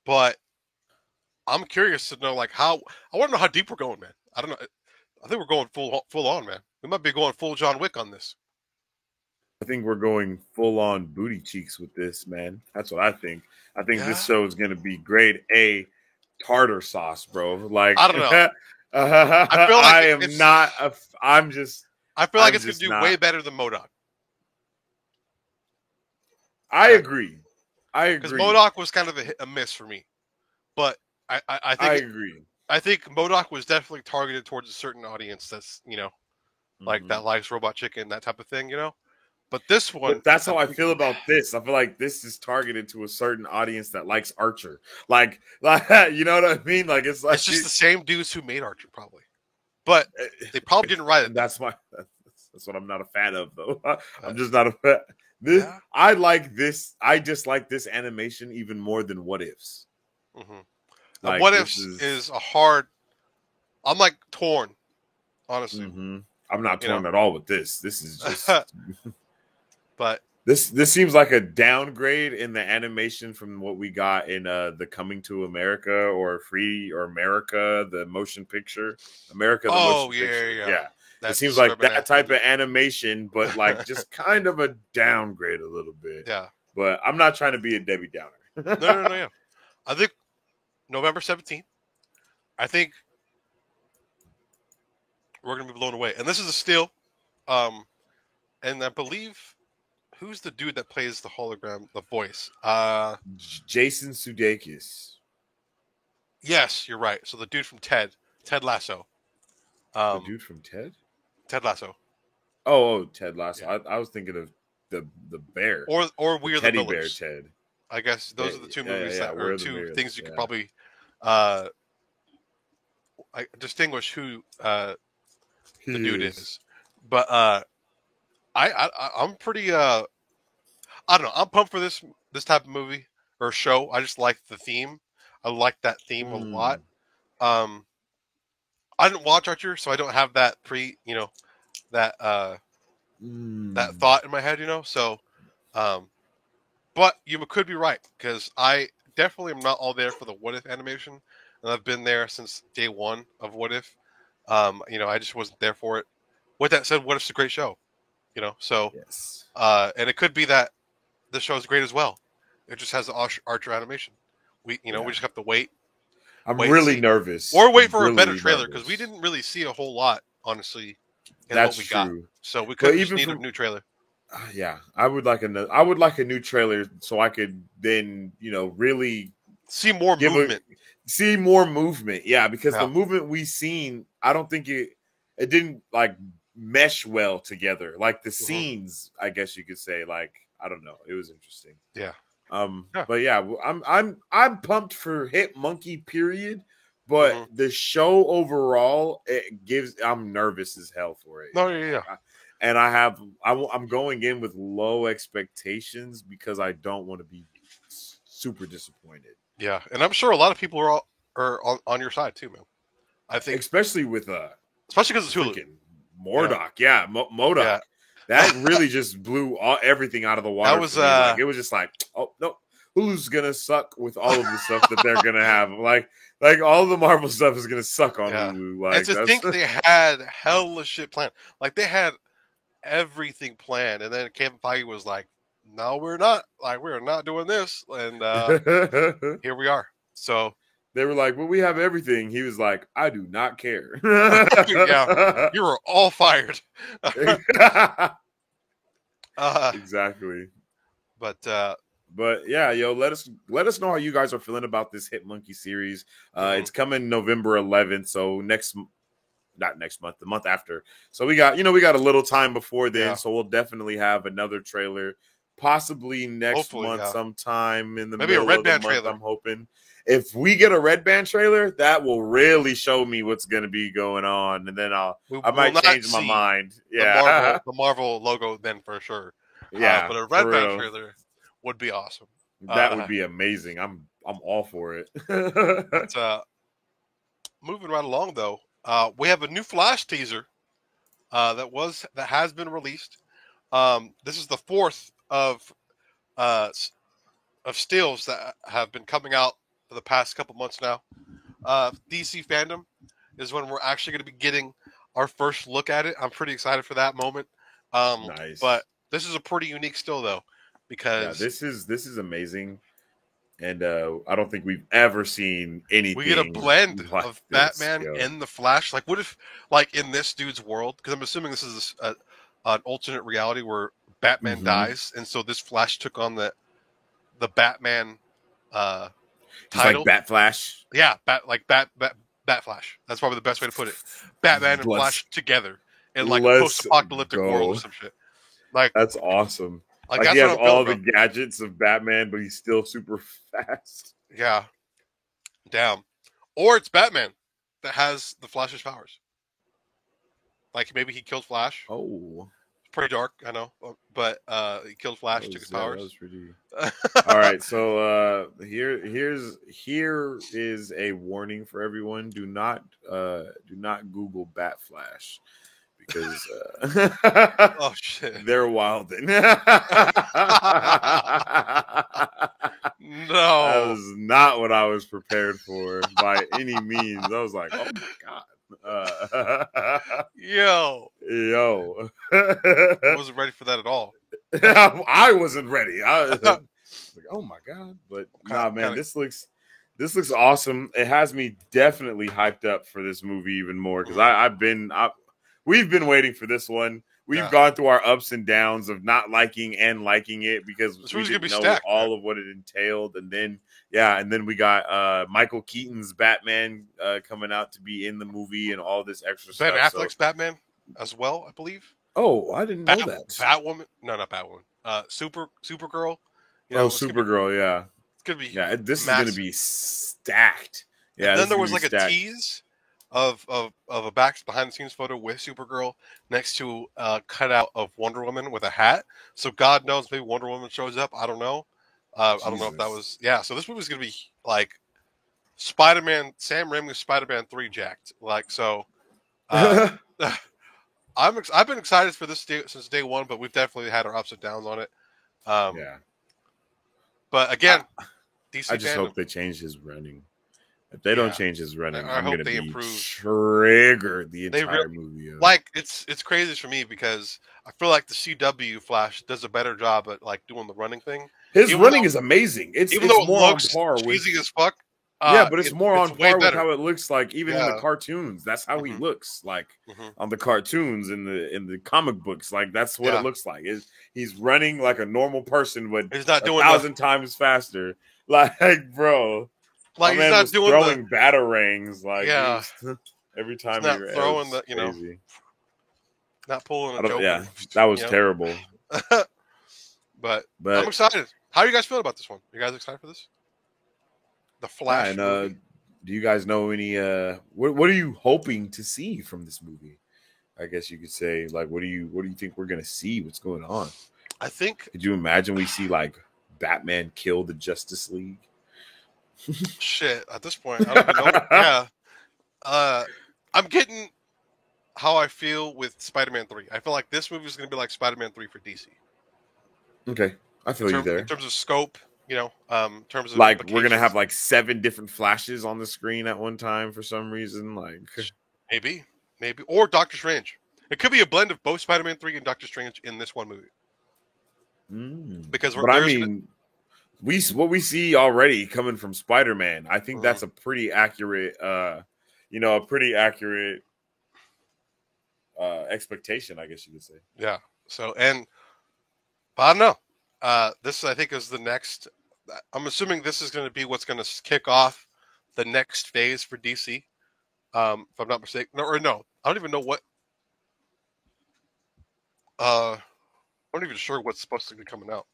But I'm curious to know like how. I want to know how deep we're going, man. I don't know. I think we're going full on, man. We might be going full John Wick on this.
I think we're going full on booty cheeks with this, man. That's what I think. I think this show is going to be grade A tartar sauce, bro. Like
I don't know.
I feel like I feel
like it's going to do way better than MODOK.
I agree.
Because MODOK was kind of a miss for me, but I
agree.
I think MODOK was definitely targeted towards a certain audience that's like that likes Robot Chicken, that type of thing, you know. But this one,
But that's how I feel about this. I feel like this is targeted to a certain audience that likes Archer. Like you know what I mean? Like it's
just the same dudes who made Archer, probably. But they probably didn't write it.
That's what I'm not a fan of, though. I'm just not a fan. I like this. I dislike this animation even more than What Ifs.
Mm-hmm. Like, What Ifs is a hard. I'm like torn, honestly.
Mm-hmm. I'm not torn at all with this. This is just.
But
this seems like a downgrade in the animation from what we got in the Coming to America or Free or America, the motion picture. America, the motion picture. Yeah. It seems like that type of animation, but like just kind of a downgrade a little bit.
Yeah.
But I'm not trying to be a Debbie Downer.
No. Yeah. I think November 17th. I think we're gonna be blown away, and this is a steal. And I believe. Who's the dude that plays the hologram, the voice?
Jason Sudeikis.
Yes, you're right. So the dude from Ted Lasso.
The dude from Ted
Lasso.
Oh, Ted Lasso. Yeah. I was thinking of the bear.
Or We're the
Teddy Bear Ted.
I guess those are the two movies that are two things you could probably distinguish who the dude is. But I'm pretty I don't know. I'm pumped for this type of movie or show. I just like the theme. I like that theme a lot. I didn't watch Archer, so I don't have that that thought in my head, So, but you could be right because I definitely am not all there for the What If animation, and I've been there since day one of What If. I just wasn't there for it. With that said, What If's a great show. So,
yes.
And it could be that the show is great as well. It just has the Archer animation. We just have to wait.
I'm really nervous.
Or wait for a better trailer because we didn't really see a whole lot, honestly, in
That's
what we
true.
got. So we could just need a new trailer.
Yeah, I would like a new trailer so I could then really
see more movement.
See more movement. Yeah, because the movement we seen, I don't think it didn't like mesh well together. Like the scenes, I guess you could say. Like I don't know, it was interesting.
Yeah.
But yeah, I'm pumped for Hit Monkey. Period. But the show overall, I'm nervous as hell for it.
No, yeah.
And I'm going in with low expectations because I don't want to be super disappointed.
Yeah, and I'm sure a lot of people are on your side too, man. I think,
especially because
it's Hulu.
MODOK, MODOK. Yeah. That really just blew everything out of the water.
That was
it was just like, oh no, Hulu's gonna suck with all of the stuff that they're gonna have. Like all the Marvel stuff is gonna suck on Hulu. Like,
and to think they had hella shit planned. Like they had everything planned, and then Kevin Feige was like, "No, we're not. Like we're not doing this." And here we are. So.
They were like, well, we have everything. He was like, I do not care.
Yeah, you were all fired.
Exactly.
But
yeah, let us know how you guys are feeling about this Hit Monkey series. It's coming November 11th, so not next month, the month after. So we got a little time before then, so we'll definitely have another trailer, possibly next month sometime in the
maybe
middle
a Red
of the
Band
month,
trailer.
I'm hoping. If we get a Red Band trailer, that will really show me what's going to be going on, and then I might change my mind. Yeah,
the Marvel logo then for sure.
Yeah,
but a Red Band trailer would be awesome.
That would be amazing. I'm all for it.
But, moving right along though, we have a new Flash teaser that has been released. This is the fourth of stills that have been coming out for the past couple months now. DC Fandom is when we're actually going to be getting our first look at it. I'm pretty excited for that moment.
Nice.
But this is a pretty unique still though, because
this is amazing, and I don't think we've ever seen anything.
We get a blend of Batman and the Flash. Like, what if, like, in this dude's world? Because I'm assuming this is an alternate reality where Batman dies, and so this Flash took on the Batman title.
Like Bat Flash.
Yeah, Bat Flash. That's probably the best way to put it. Batman and Flash together in like a post-apocalyptic world or some shit. Like,
That's awesome. Like he
that's
has
what I'm feeling,
all the
bro.
gadgets of Batman, but he's still super fast.
Yeah, damn. Or it's Batman that has the Flash's powers. Like maybe he killed Flash.
Oh,
It's pretty dark, I know, but he killed Flash, took his
that
powers.
was pretty. All right, so here is a warning for everyone: do not Google Bat Flash because
Oh shit!
they're wilding. That
No,
was not what I was prepared for by any means. I was like, oh my god.
yo,
Yo.
I wasn't ready for that at all.
I wasn't ready. I was like, oh my god. But nah, man,
Kinda,
this looks awesome. It has me definitely hyped up for this movie even more because we've been waiting for this one. We've gone through our ups and downs of not liking and liking it because we didn't know
stacked,
all of what it entailed. And then we got Michael Keaton's Batman coming out to be in the movie and all this extra
Ben
stuff.
Affleck's Batman as well, I believe.
Oh, I didn't know that.
Batwoman? No, not Batwoman. Supergirl.
Supergirl. Yeah,
it's gonna be
this
massive.
is gonna be stacked. Yeah.
And then there was like a tease of a behind the scenes photo with Supergirl next to a cutout of Wonder Woman with a hat. So God knows, maybe Wonder Woman shows up. I don't know. I don't know if that was So this movie's gonna be like Spider-Man, Sam Raimi's Spider-Man 3 jacked. Like so. I've been excited for this since day one, but we've definitely had our ups and downs on it.
Yeah.
But again, DC.
I just hope they change his running. If they don't change his running, I'm going to be triggered the entire movie.
Like it's crazy for me because I feel like the CW Flash does a better job at like doing the running thing.
His running is amazing. It's more on par with
cheesy as fuck.
Yeah, but it's more on par with how it looks like even in the cartoons. That's how he looks like on the cartoons in the comic books. Like that's what it looks like. He's running like a normal person, but
he's not doing
1,000 times faster. Like, bro,
like he's not doing
throwing batarangs. Like, every time
he's not throwing the not pulling a joke.
Yeah, that was terrible.
but I'm excited. How are you guys feeling about this one? You guys excited for this? The Flash.
And do you guys know any? What are you hoping to see from this movie? I guess you could say, like, what do you think we're gonna see? What's going on?
I think.
Could you imagine we see like Batman kill the Justice League?
Shit. At this point, I don't even know. Yeah. I'm getting how I feel with Spider-Man 3. I feel like this movie is gonna be like Spider-Man 3 for DC.
Okay, I feel you there.
In terms of scope. In terms of
like we're gonna have like 7 different flashes on the screen at one time for some reason, like
maybe, or Doctor Strange. It could be a blend of both Spider-Man 3 and Doctor Strange in this one movie. Because
what we see already coming from Spider-Man, I think that's a pretty accurate, expectation, I guess you could say.
Yeah. So but I don't know. This I think is the next. I'm assuming this is going to be what's going to kick off the next phase for DC. If I'm not mistaken, no, I don't even know what. I'm not even sure what's supposed to be coming out.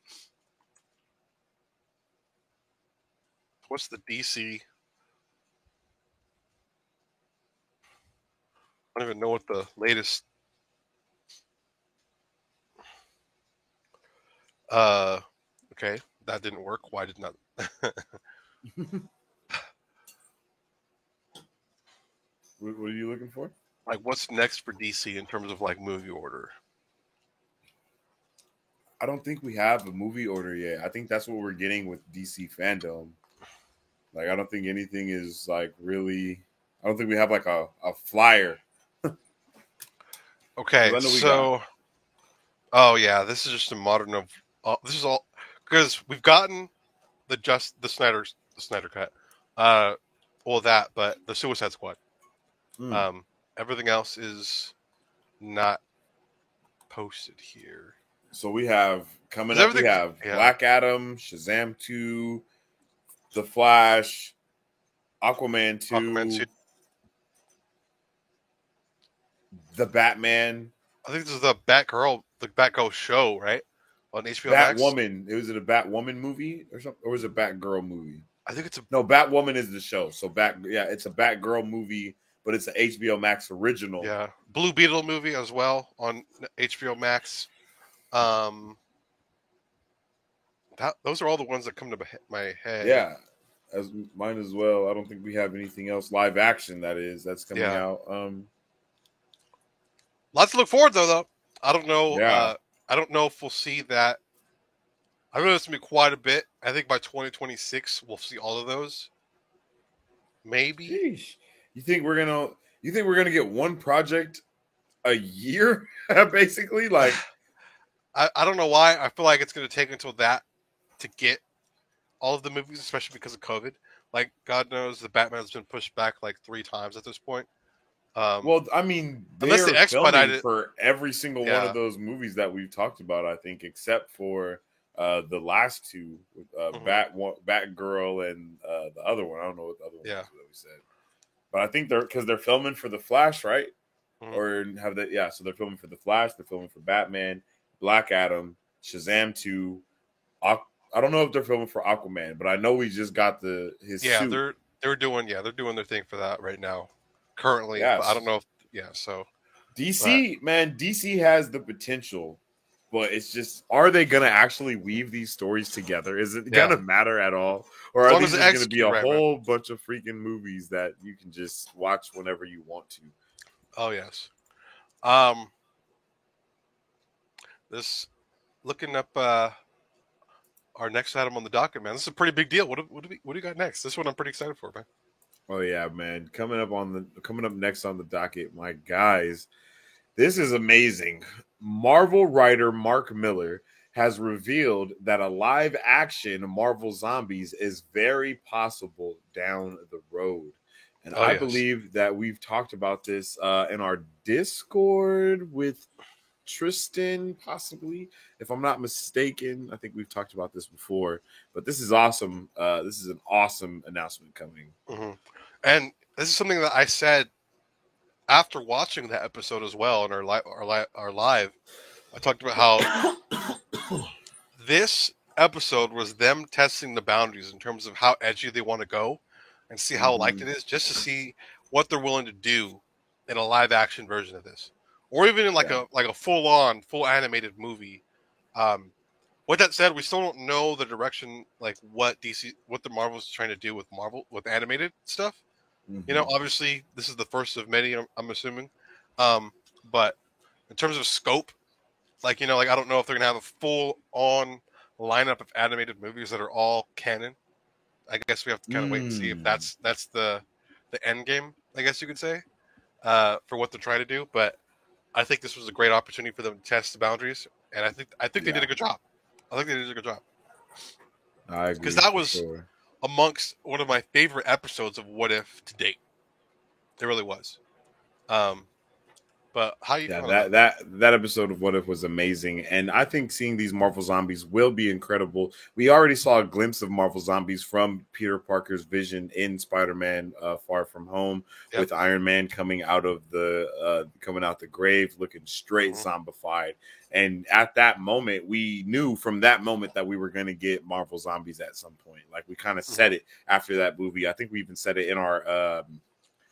What's the DC? I don't even know what the latest. Okay, that didn't work. Why did not?
What are you looking for?
Like, what's next for DC in terms of like movie order?
I don't think we have a movie order yet. I think that's what we're getting with DC fandom. Like, I don't think anything is like really. I don't think we have like a flyer.
Okay, so. Oh yeah, this is just a modern of. This is all because we've gotten the Snyder cut, all that, but the Suicide Squad. Everything else is not posted here.
So we have coming up. We have Black Adam, Shazam 2, The Flash, Aquaman 2, The Batman.
I think this is the Batgirl the Batgirl show, right, on HBO Max.
Batwoman. It was it a Batwoman movie or something, or was it a Batgirl movie?
I think it's a
No, Batwoman is the show. So yeah, it's a Batgirl movie, but it's an HBO Max original.
Blue Beetle movie as well on HBO Max. Those are all the ones that come to my head.
Yeah, as mine as well. I don't think we have anything else live action that's coming out.
Lots to look forward though. I don't know.
Yeah.
I don't know if we'll see that. I know it's gonna be quite a bit. I think by 2026 we'll see all of those. Maybe.
Sheesh. You think we're gonna get one project a year, basically? Like,
I don't know why. I feel like it's gonna take until that to get all of the movies, especially because of COVID. Like, God knows the Batman's been pushed back like 3 times at this point.
Well, I mean,
unless they expedited
for every single one of those movies that we've talked about, I think, except for the last two, Batgirl and the other one. I don't know what the other one was that we said, but I think they're filming for the Flash, right?
Mm-hmm.
Or have they? Yeah, so they're filming for the Flash. They're filming for Batman, Black Adam, Shazam 2. I don't know if they're filming for Aquaman, but I know we just got his suit.
they're doing their thing for that right now. Currently, but I don't know if so
DC has the potential, but it's just, are they gonna actually weave these stories together? Is it gonna matter at all, or are these just gonna be a whole bunch of freaking movies that you can just watch whenever you want to?
Oh yes. This looking up our next item on the docket, man. This is a pretty big deal. What do you got next? This one I'm pretty excited for, man.
Oh yeah, man. Coming up next on the docket, my guys. This is amazing. Marvel writer Mark Miller has revealed that a live action Marvel Zombies is very possible down the road. And I believe that we've talked about this in our Discord with Tristan, possibly, if I'm not mistaken. I think we've talked about this before, but this is awesome. This is an awesome announcement coming.
Mm-hmm. And this is something that I said after watching that episode as well in our live. I talked about how this episode was them testing the boundaries in terms of how edgy they want to go and see how liked it is, just to see what they're willing to do in a live action version of this, or even in like a full animated movie. With that said, we still don't know the direction, like what the Marvel's trying to do with animated stuff. Mm-hmm. You know, obviously this is the first of many, I'm assuming. But in terms of scope, like, you know, like I don't know if they're gonna have a full on lineup of animated movies that are all canon. I guess we have to kind of wait and see if that's the end game, I guess you could say, for what they're trying to do. But I think this was a great opportunity for them to test the boundaries, and I think they did a good job. I think they did a good job.
I agree,
because that was amongst one of my favorite episodes of What If to date. It really was. But how you
feeling? That episode of What If was amazing, and I think seeing these Marvel Zombies will be incredible. We already saw a glimpse of Marvel Zombies from Peter Parker's vision in Spider-Man: Far From Home, with Iron Man coming out the grave, looking straight zombified. And at that moment, we knew from that moment that we were going to get Marvel Zombies at some point. Like, we kind of said it after that movie. I think we even said it in our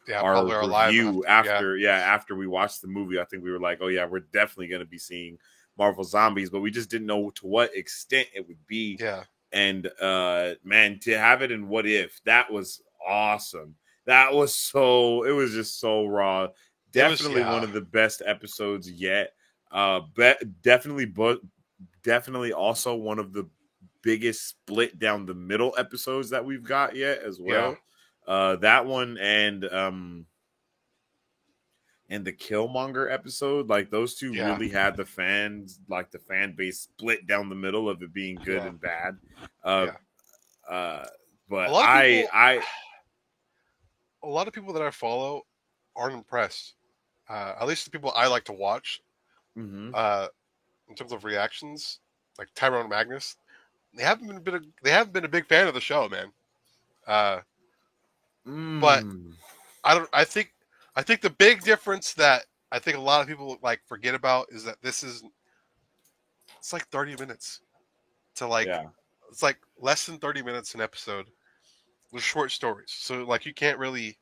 review after we watched the movie. I think we were like, oh yeah, we're definitely going to be seeing Marvel Zombies, but we just didn't know to what extent it would be.
Yeah.
And man, to have it in What If, that was awesome. It was just so raw. Definitely one of the best episodes yet. Definitely also one of the biggest split down the middle episodes that we've got yet as well. That one and the Killmonger episode, like those two really had the fan base split down the middle of it being good and bad. But a
lot of people that I follow aren't impressed. At least the people I like to watch. In terms of reactions, like Tyrone Magnus, they haven't been a big fan of the show, man. But I think the big difference that I think a lot of people like forget about is that this is it's like 30 minutes to like
Yeah.
it's like less than 30 minutes an episode with short stories. So like you can't really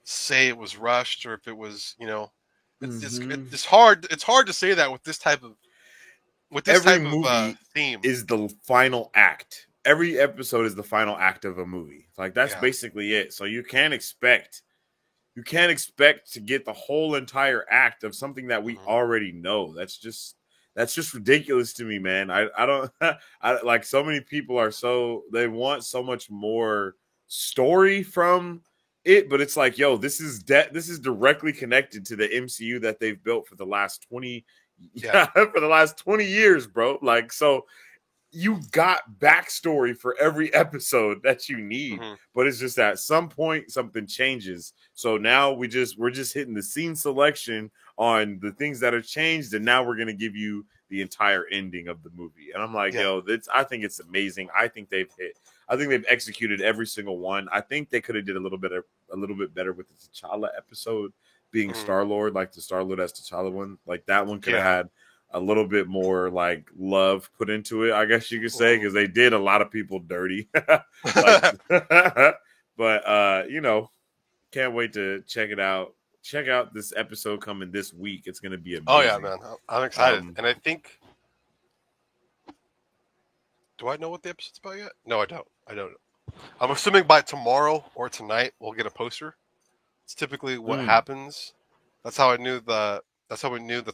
say it was rushed or if it was,
Mm-hmm.
it's hard. It's hard to say that with this type of
Every movie
theme.
is the final act. Every episode is the final act of a movie. Like that's
Yeah.
basically it. So you can't expect to get the whole entire act of something that we already know. That's just ridiculous to me, man. I don't I like so many people they want so much more story from it, but it's like, yo, this is directly connected to the MCU that they've built for the last 20
Yeah.
for the last 20 years, bro. Like, so you got backstory for every episode that you need, but it's just at some point something changes. So now we're just hitting the scene selection on the things that are changed, and now we're gonna give you the entire ending of the movie. And I'm like, yo, I think it's amazing. I think they've executed every single one. I think they could have did a little bit better with the T'Challa episode being Star-Lord, like the Star-Lord as T'Challa one. Like that one could have had a little bit more like love put into it, I guess you could say, because they did a lot of people dirty. But can't wait to check it out. Check out this episode coming this week. It's gonna be amazing.
Oh yeah, man, I'm excited, and I think. Do I know what the episode's about yet? No, I don't. I'm assuming by tomorrow or tonight we'll get a poster. It's typically what happens. That's how we knew the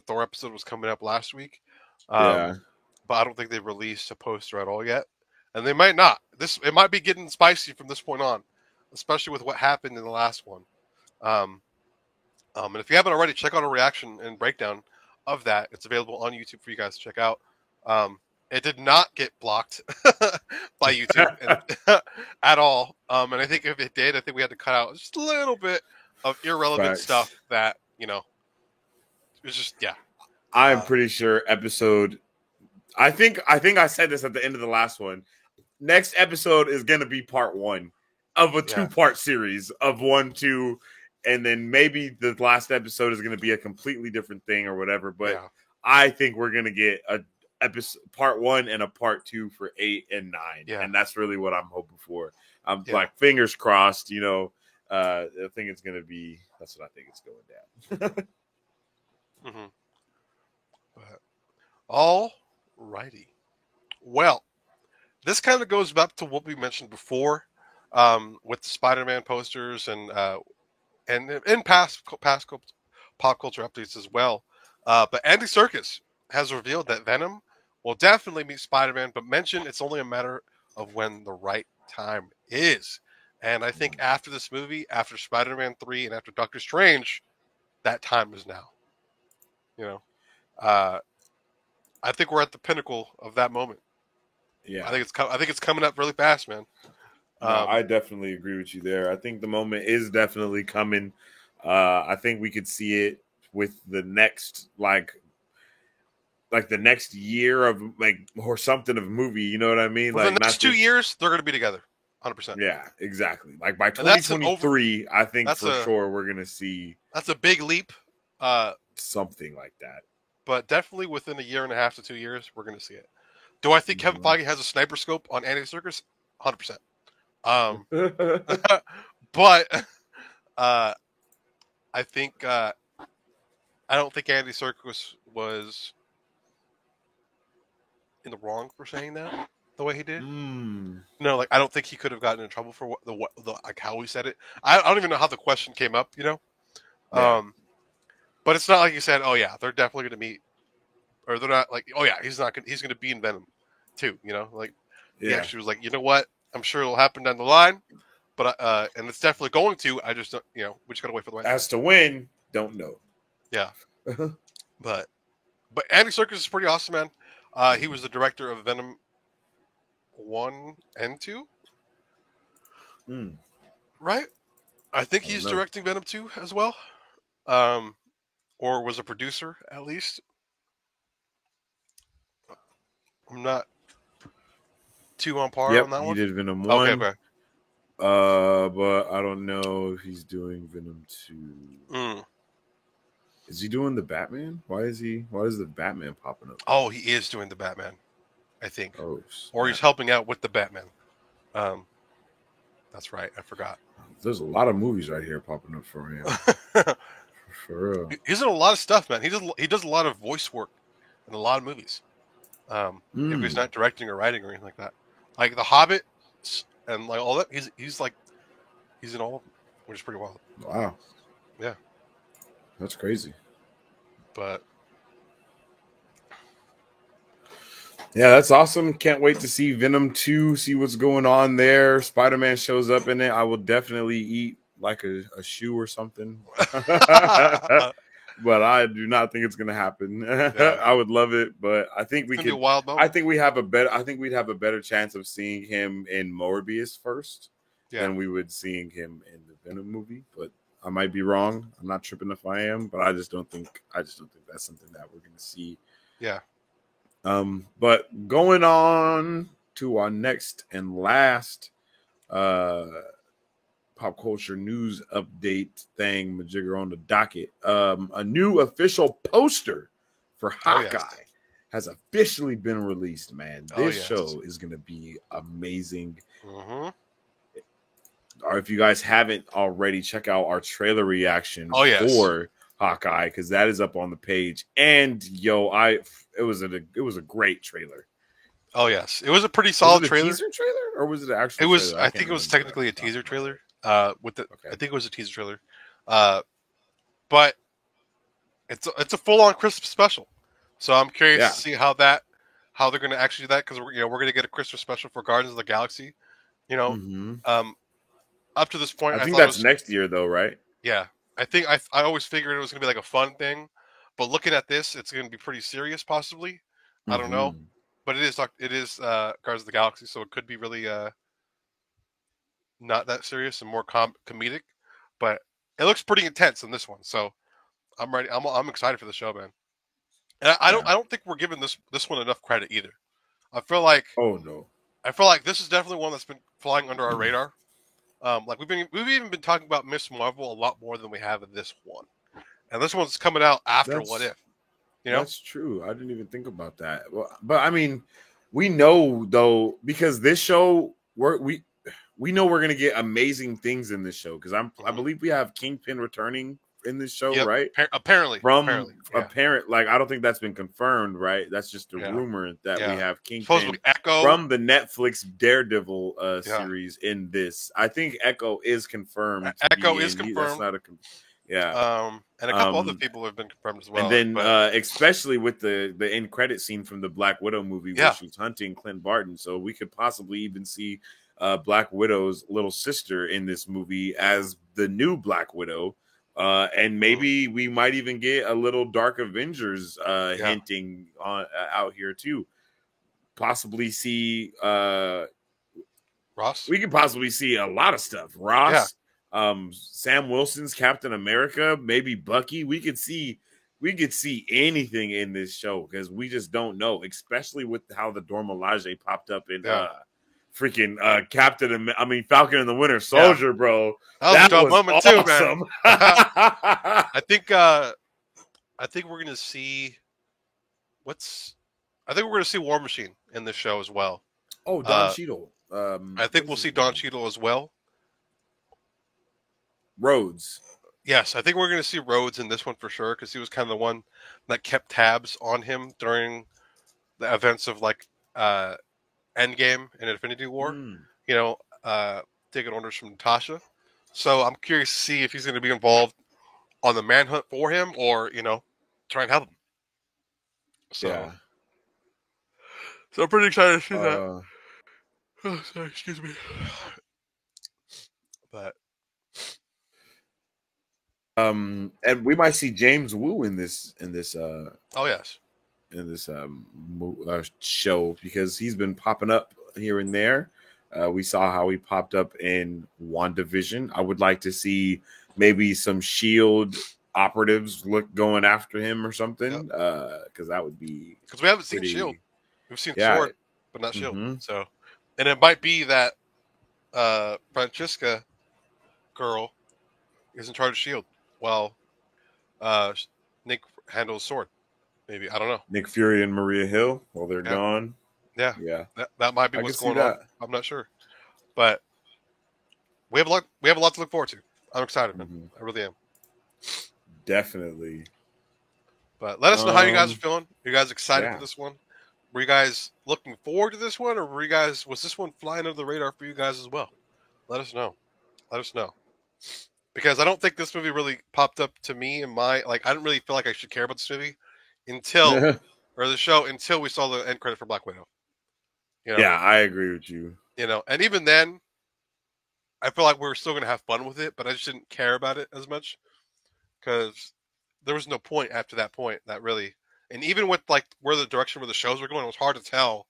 Thor episode was coming up last week. But I don't think they've released a poster at all yet, and they might not. It might be getting spicy from this point on, especially with what happened in the last one. And if you haven't already, check out a reaction and breakdown of that. It's available on YouTube for you guys to check out. It did not get blocked by YouTube at all. And I think if it did, I think we had to cut out just a little bit of irrelevant stuff that, it was just, yeah.
I'm pretty sure I think I said this at the end of the last one. Next episode is going to be part 1 of a 2-part series of 1, 2, and then maybe the last episode is going to be a completely different thing or whatever. But I think we're going to get a part 1 and a part 2 for 8 and 9, and that's really what I'm hoping for. I'm like, fingers crossed. I think it's going to be. That's what I think it's going down.
All righty. Well, this kind of goes back to what we mentioned before, with the Spider-Man posters and in past pop culture updates as well. But Andy Serkis has revealed that Venom will definitely meet Spider-Man, but mentioned it's only a matter of when the right time is. And I think after this movie, after Spider-Man 3, and after Doctor Strange, that time is now. I think we're at the pinnacle of that moment.
Yeah,
I think it's coming up really fast, man.
No, I definitely agree with you there. I think the moment is definitely coming. I think we could see it with the next like the next year of or something of movie. You know what I mean?
Well, the next 2 years, they're going to be together, 100%.
Yeah, exactly. Like by 2023, I think sure we're going to see.
That's a big leap.
Something like that.
But definitely within a year and a half to 2 years, we're going to see it. Do I think Kevin Feige has a sniper scope on Andy Serkis? 100%. But I think I don't think Andy Serkis was in the wrong for saying that the way he did. No, I don't think he could have gotten in trouble for how he said it. I don't even know how the question came up. But it's not like you said, oh yeah, they're definitely going to meet, or they're not like, oh yeah, he's going to be in Venom too. He actually was like, you know what, I'm sure it'll happen down the line, but and it's definitely going to. I just don't, we just got to wait for the right.
As to when, don't know.
Yeah, but Andy Serkis is pretty awesome, man. He was the director of Venom 1 and 2, right? I think he's directing Venom 2 as well. Or was a producer, at least. I'm not too on par on that one.
He did Venom 1.
Okay.
But I don't know if he's doing Venom 2. Is he doing the Batman? Why is the Batman popping up?
Oh, he is doing the Batman, I think,
Oh,
or he's
snap.
helping out with the Batman. Um, that's right. I forgot.
There's a lot of movies right here popping up for him. For real.
He's in a lot of stuff, man. He does a lot of voice work in a lot of movies. If he's not directing or writing or anything like that, like The Hobbit and like all that, he's in all of them, which is pretty wild.
Wow.
Yeah,
That's crazy.
but
Yeah, that's awesome. Can't wait to see Venom 2, see what's going on there. Spider-Man shows up in it. I will definitely eat like a shoe or something. But I do not think it's gonna happen.
yeah,
I would love it, but I think we
it's gonna be a
could
wild
I
moment.
think we have a better I think we'd have a better chance of seeing him in Morbius first
Yeah,
than we would seeing him in the Venom movie. But I might be wrong. I'm not tripping if I am, but I just don't think that's something that we're gonna see.
yeah.
But going on to our next and last uh pop culture news update thing, Majigger, on the docket. A new official poster for
Oh yes.
Hawkeye has officially been released, man.
Oh
This
yes.
show is gonna be amazing.
Mm-hmm.
Or if you guys haven't already, check out our trailer reaction
Oh, yes.
for Hawkeye, because that is up on the page. And it was a great trailer.
Oh yes. It was a pretty solid
was it a
trailer.
teaser trailer, or was it an actual?
It was.
Trailer?
I
can't
think it was
remember.
technically a teaser trailer.
Okay.
I think it was a teaser trailer. But it's a full on Christmas special. So I'm curious to see how they're going to actually do that, because we're going to get a Christmas special for Guardians of the Galaxy.
Mm-hmm.
Up to this point,
I think
thought
that's next year, though, right?
Yeah, I think I always figured it was going to be like a fun thing, but looking at this, it's going to be pretty serious, possibly. I don't know, but it is Guardians of the Galaxy, so it could be really not that serious and more comedic. But it looks pretty intense in this one, so I'm ready. I'm excited for the show, man. And I don't think we're giving this one enough credit either. I feel like
Oh no.
this is definitely one that's been flying under our radar. Like we've even been talking about Miss Marvel a lot more than we have in this one, and this one's coming out after What If.
That's true. I didn't even think about that. Well, but I mean, we know though, because this show we know we're gonna get amazing things in this show, because I believe we have Kingpin returning in this show, right?
Apparently,
apparent, like I don't think that's been confirmed, right? That's just a rumor that we have Kingpin from the Netflix Daredevil series in this. I think Echo is confirmed.
Echo is confirmed.
That's not
and a couple other people have been confirmed as well.
And then, especially with the end credit scene from the Black Widow movie, where she's hunting Clint Barton, so we could possibly even see Black Widow's little sister in this movie as the new Black Widow. And maybe we might even get a little Dark Avengers hinting on out here too. Possibly see
Ross.
We could possibly see a lot of stuff. Ross, Sam Wilson's Captain America, maybe Bucky. We could see anything in this show, because we just don't know, especially with how the Dora Milaje popped up in freaking Falcon and the Winter Soldier, bro.
That was a moment awesome. Too, man. I think we're gonna see War Machine in this show as well.
Oh, Don Cheadle.
I think we'll see Don Cheadle as well.
Rhodes.
Yes, I think we're gonna see Rhodes in this one for sure, because he was kind of the one that kept tabs on him during the events of Endgame and Infinity War, taking orders from Natasha. So I'm curious to see if he's going to be involved on the manhunt for him, or try and help him. So I'm pretty excited to see that. Oh, sorry, excuse me. But
and we might see James Woo in this.
Oh yes.
In this show, because he's been popping up here and there. We saw how he popped up in WandaVision. I would like to see maybe some S.H.I.E.L.D. operatives going after him or something, because that would be,
because we haven't seen S.H.I.E.L.D. We've seen Sword, but not S.H.I.E.L.D. So, and it might be that Francesca girl is in charge of S.H.I.E.L.D. Well, Nick handles sword. Maybe, I don't know.
Nick Fury and Maria Hill, well, they're
Yeah,
gone.
yeah,
Yeah,
that might be
I can
what's
see
going on.
that.
I'm not sure, but we have a lot. We have a lot to look forward to. I'm excited, man.
Mhm.
I really am.
Definitely.
But let us know how you guys are
Um,
feeling. Are you guys excited for
yeah.
this one? Were you guys looking forward to this one, or was this one flying under the radar for you guys as well? Let us know. Let us know. Because I don't think this movie really popped up to me in my like. I didn't really feel like I should care about this movie until or the show until we saw the end credit for Black Widow. You know,
Yeah, I agree with you.
and even then, I feel like we were still gonna have fun with it, but I just didn't care about it as much because there was no point after that point that really. And even with like where the direction where the shows were going, it was hard to tell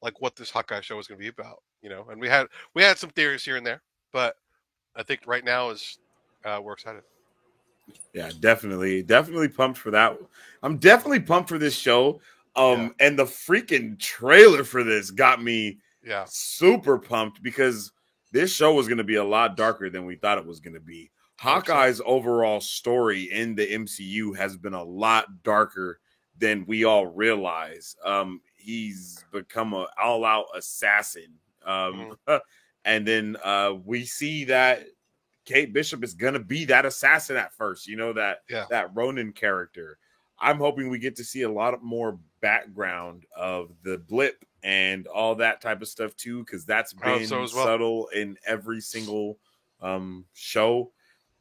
like what this Hawkeye show was going to be about. And we had some theories here and there, but I think right now is we're excited.
Yeah, definitely pumped for that. I'm definitely pumped for this show.
Yeah,
And the freaking trailer for this got me
yeah,
super pumped because this show was going to be a lot darker than we thought it was going to be.
100%.
Hawkeye's overall story in the MCU has been a lot darker than we all realize. He's become an all-out assassin.
Mm-hmm.
And then we see that Kate Bishop is gonna be that assassin at first,
Yeah,
that Ronin character. I'm hoping we get to see a lot more background of the blip and all that type of stuff too, because that's
I hope so
been
as well.
subtle in every single show.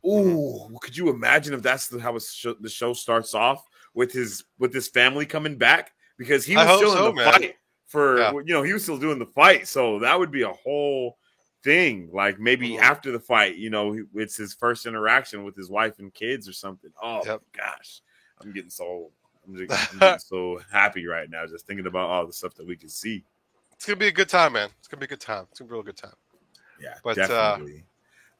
Mm-hmm.
Ooh, could you imagine if that's how the show starts off with his family coming back because he
I
was
hope
still in
so,
the
man.
fight for
Yeah.
he was still doing the fight, so that would be a whole thing. Like maybe
Mm-hmm.
after the fight, it's his first interaction with his wife and kids or something. Oh
Yep.
my gosh, I'm getting so happy right now just thinking about all the stuff that we can see.
It's gonna be a good time, man. It's gonna be a good time. It's gonna be a real good time.
Yeah,
But
definitely.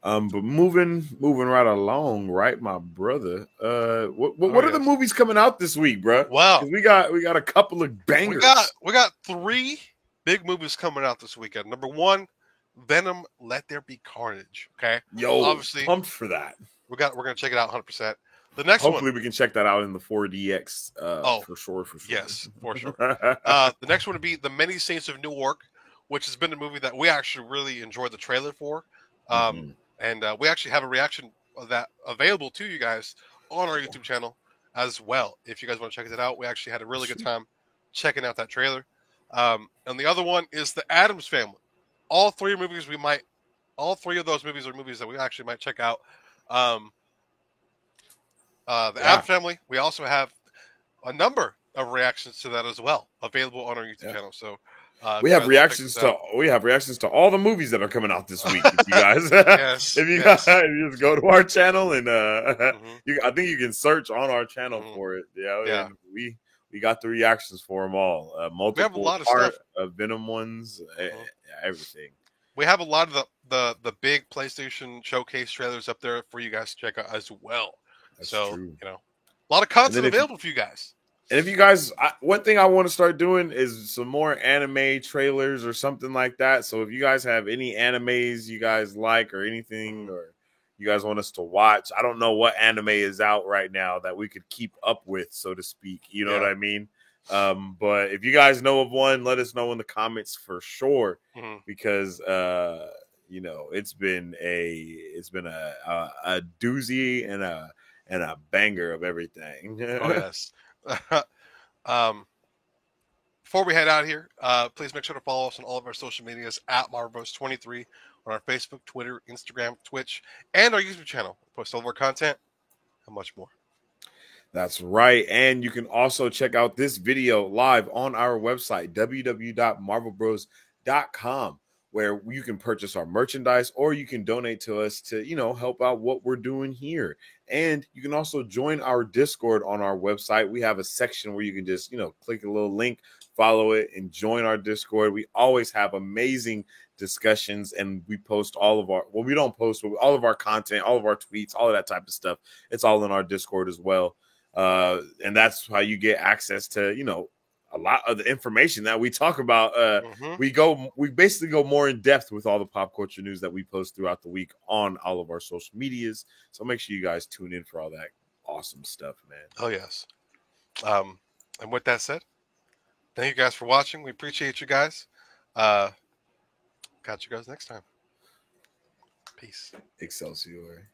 But moving right along, right, my brother. What are the
yes.
movies coming out this week, bro?
Well,
'Cause we got a couple of bangers.
we got 3 big movies coming out this weekend. Number 1, Venom: Let There Be Carnage. Okay,
Yo,
obviously
pumped for that.
we're gonna check it out 100%. The next one,
Hopefully, we can check that out in the 4DX.
oh
For sure.
yes, for sure. The next one would be The Many Saints of Newark, which has been a movie that we actually really enjoyed the trailer for.
Mhm.
And we actually have a reaction of that available to you guys on our YouTube channel as well. If you guys want to check it out, we actually had a really good time checking out that trailer. And the other one is The Addams Family. All 3 of those movies are movies that we actually might check out. The Addams Family, we also have a number of reactions to that as well available on our YouTube channel. So
we have reactions to all the movies that are coming out this week. If you guys,
yes,
if you
yes.
guys, you just go to our channel and
Mm-hmm.
I think you can search on our channel
Mm-hmm.
for it.
Yeah.
And we got the reactions for them all. Multiple
We have a lot of stuff.
Venom ones, everything.
We have a lot of the big PlayStation showcase trailers up there for you guys to check out as well.
That's
so
true.
a lot of content available for you guys.
And if you guys, one thing I want to start doing is some more anime trailers or something like that. So if you guys have any animes you guys like or anything, or you guys want us to watch, I don't know what anime is out right now that we could keep up with, so to speak. You know what I mean? But if you guys know of one, let us know in the comments for sure, because it's been a doozy and a banger of everything.
Oh yes. Before we head out here, please make sure to follow us on all of our social medias at MarvelBros23 on our Facebook, Twitter, Instagram, Twitch, and our YouTube channel. We post all of our content and much more.
That's right. And you can also check out this video live on our website, www.marvelbros.com, where you can purchase our merchandise or you can donate to us to, help out what we're doing here. And you can also join our Discord on our website. We have a section where you can just, click a little link, follow it, and join our Discord. We always have amazing discussions, and we post we don't post, but all of our content, all of our tweets, all of that type of stuff. It's all in our Discord as well. And that's how you get access to, a lot of the information that we talk about. We basically go more in depth with all the pop culture news that we post throughout the week on all of our social medias. So make sure you guys tune in for all awesome stuff, man.
Oh, yes. And with that said, thank you guys for watching. We appreciate you guys. Catch you guys next time. Peace.
Excelsior.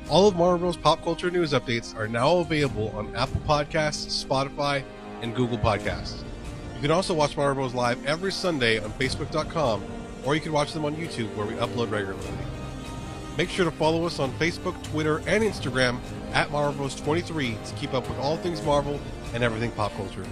All of Marvel Bros. Pop culture news updates are now available on Apple Podcasts, Spotify, and Google Podcasts. You can also watch Marvel Bros. Live every Sunday on Facebook.com, or you can watch them on YouTube, where we upload regularly. Make sure to follow us on Facebook, Twitter, and Instagram at Marvel Bros. 23 to keep up with all things Marvel and everything pop culture.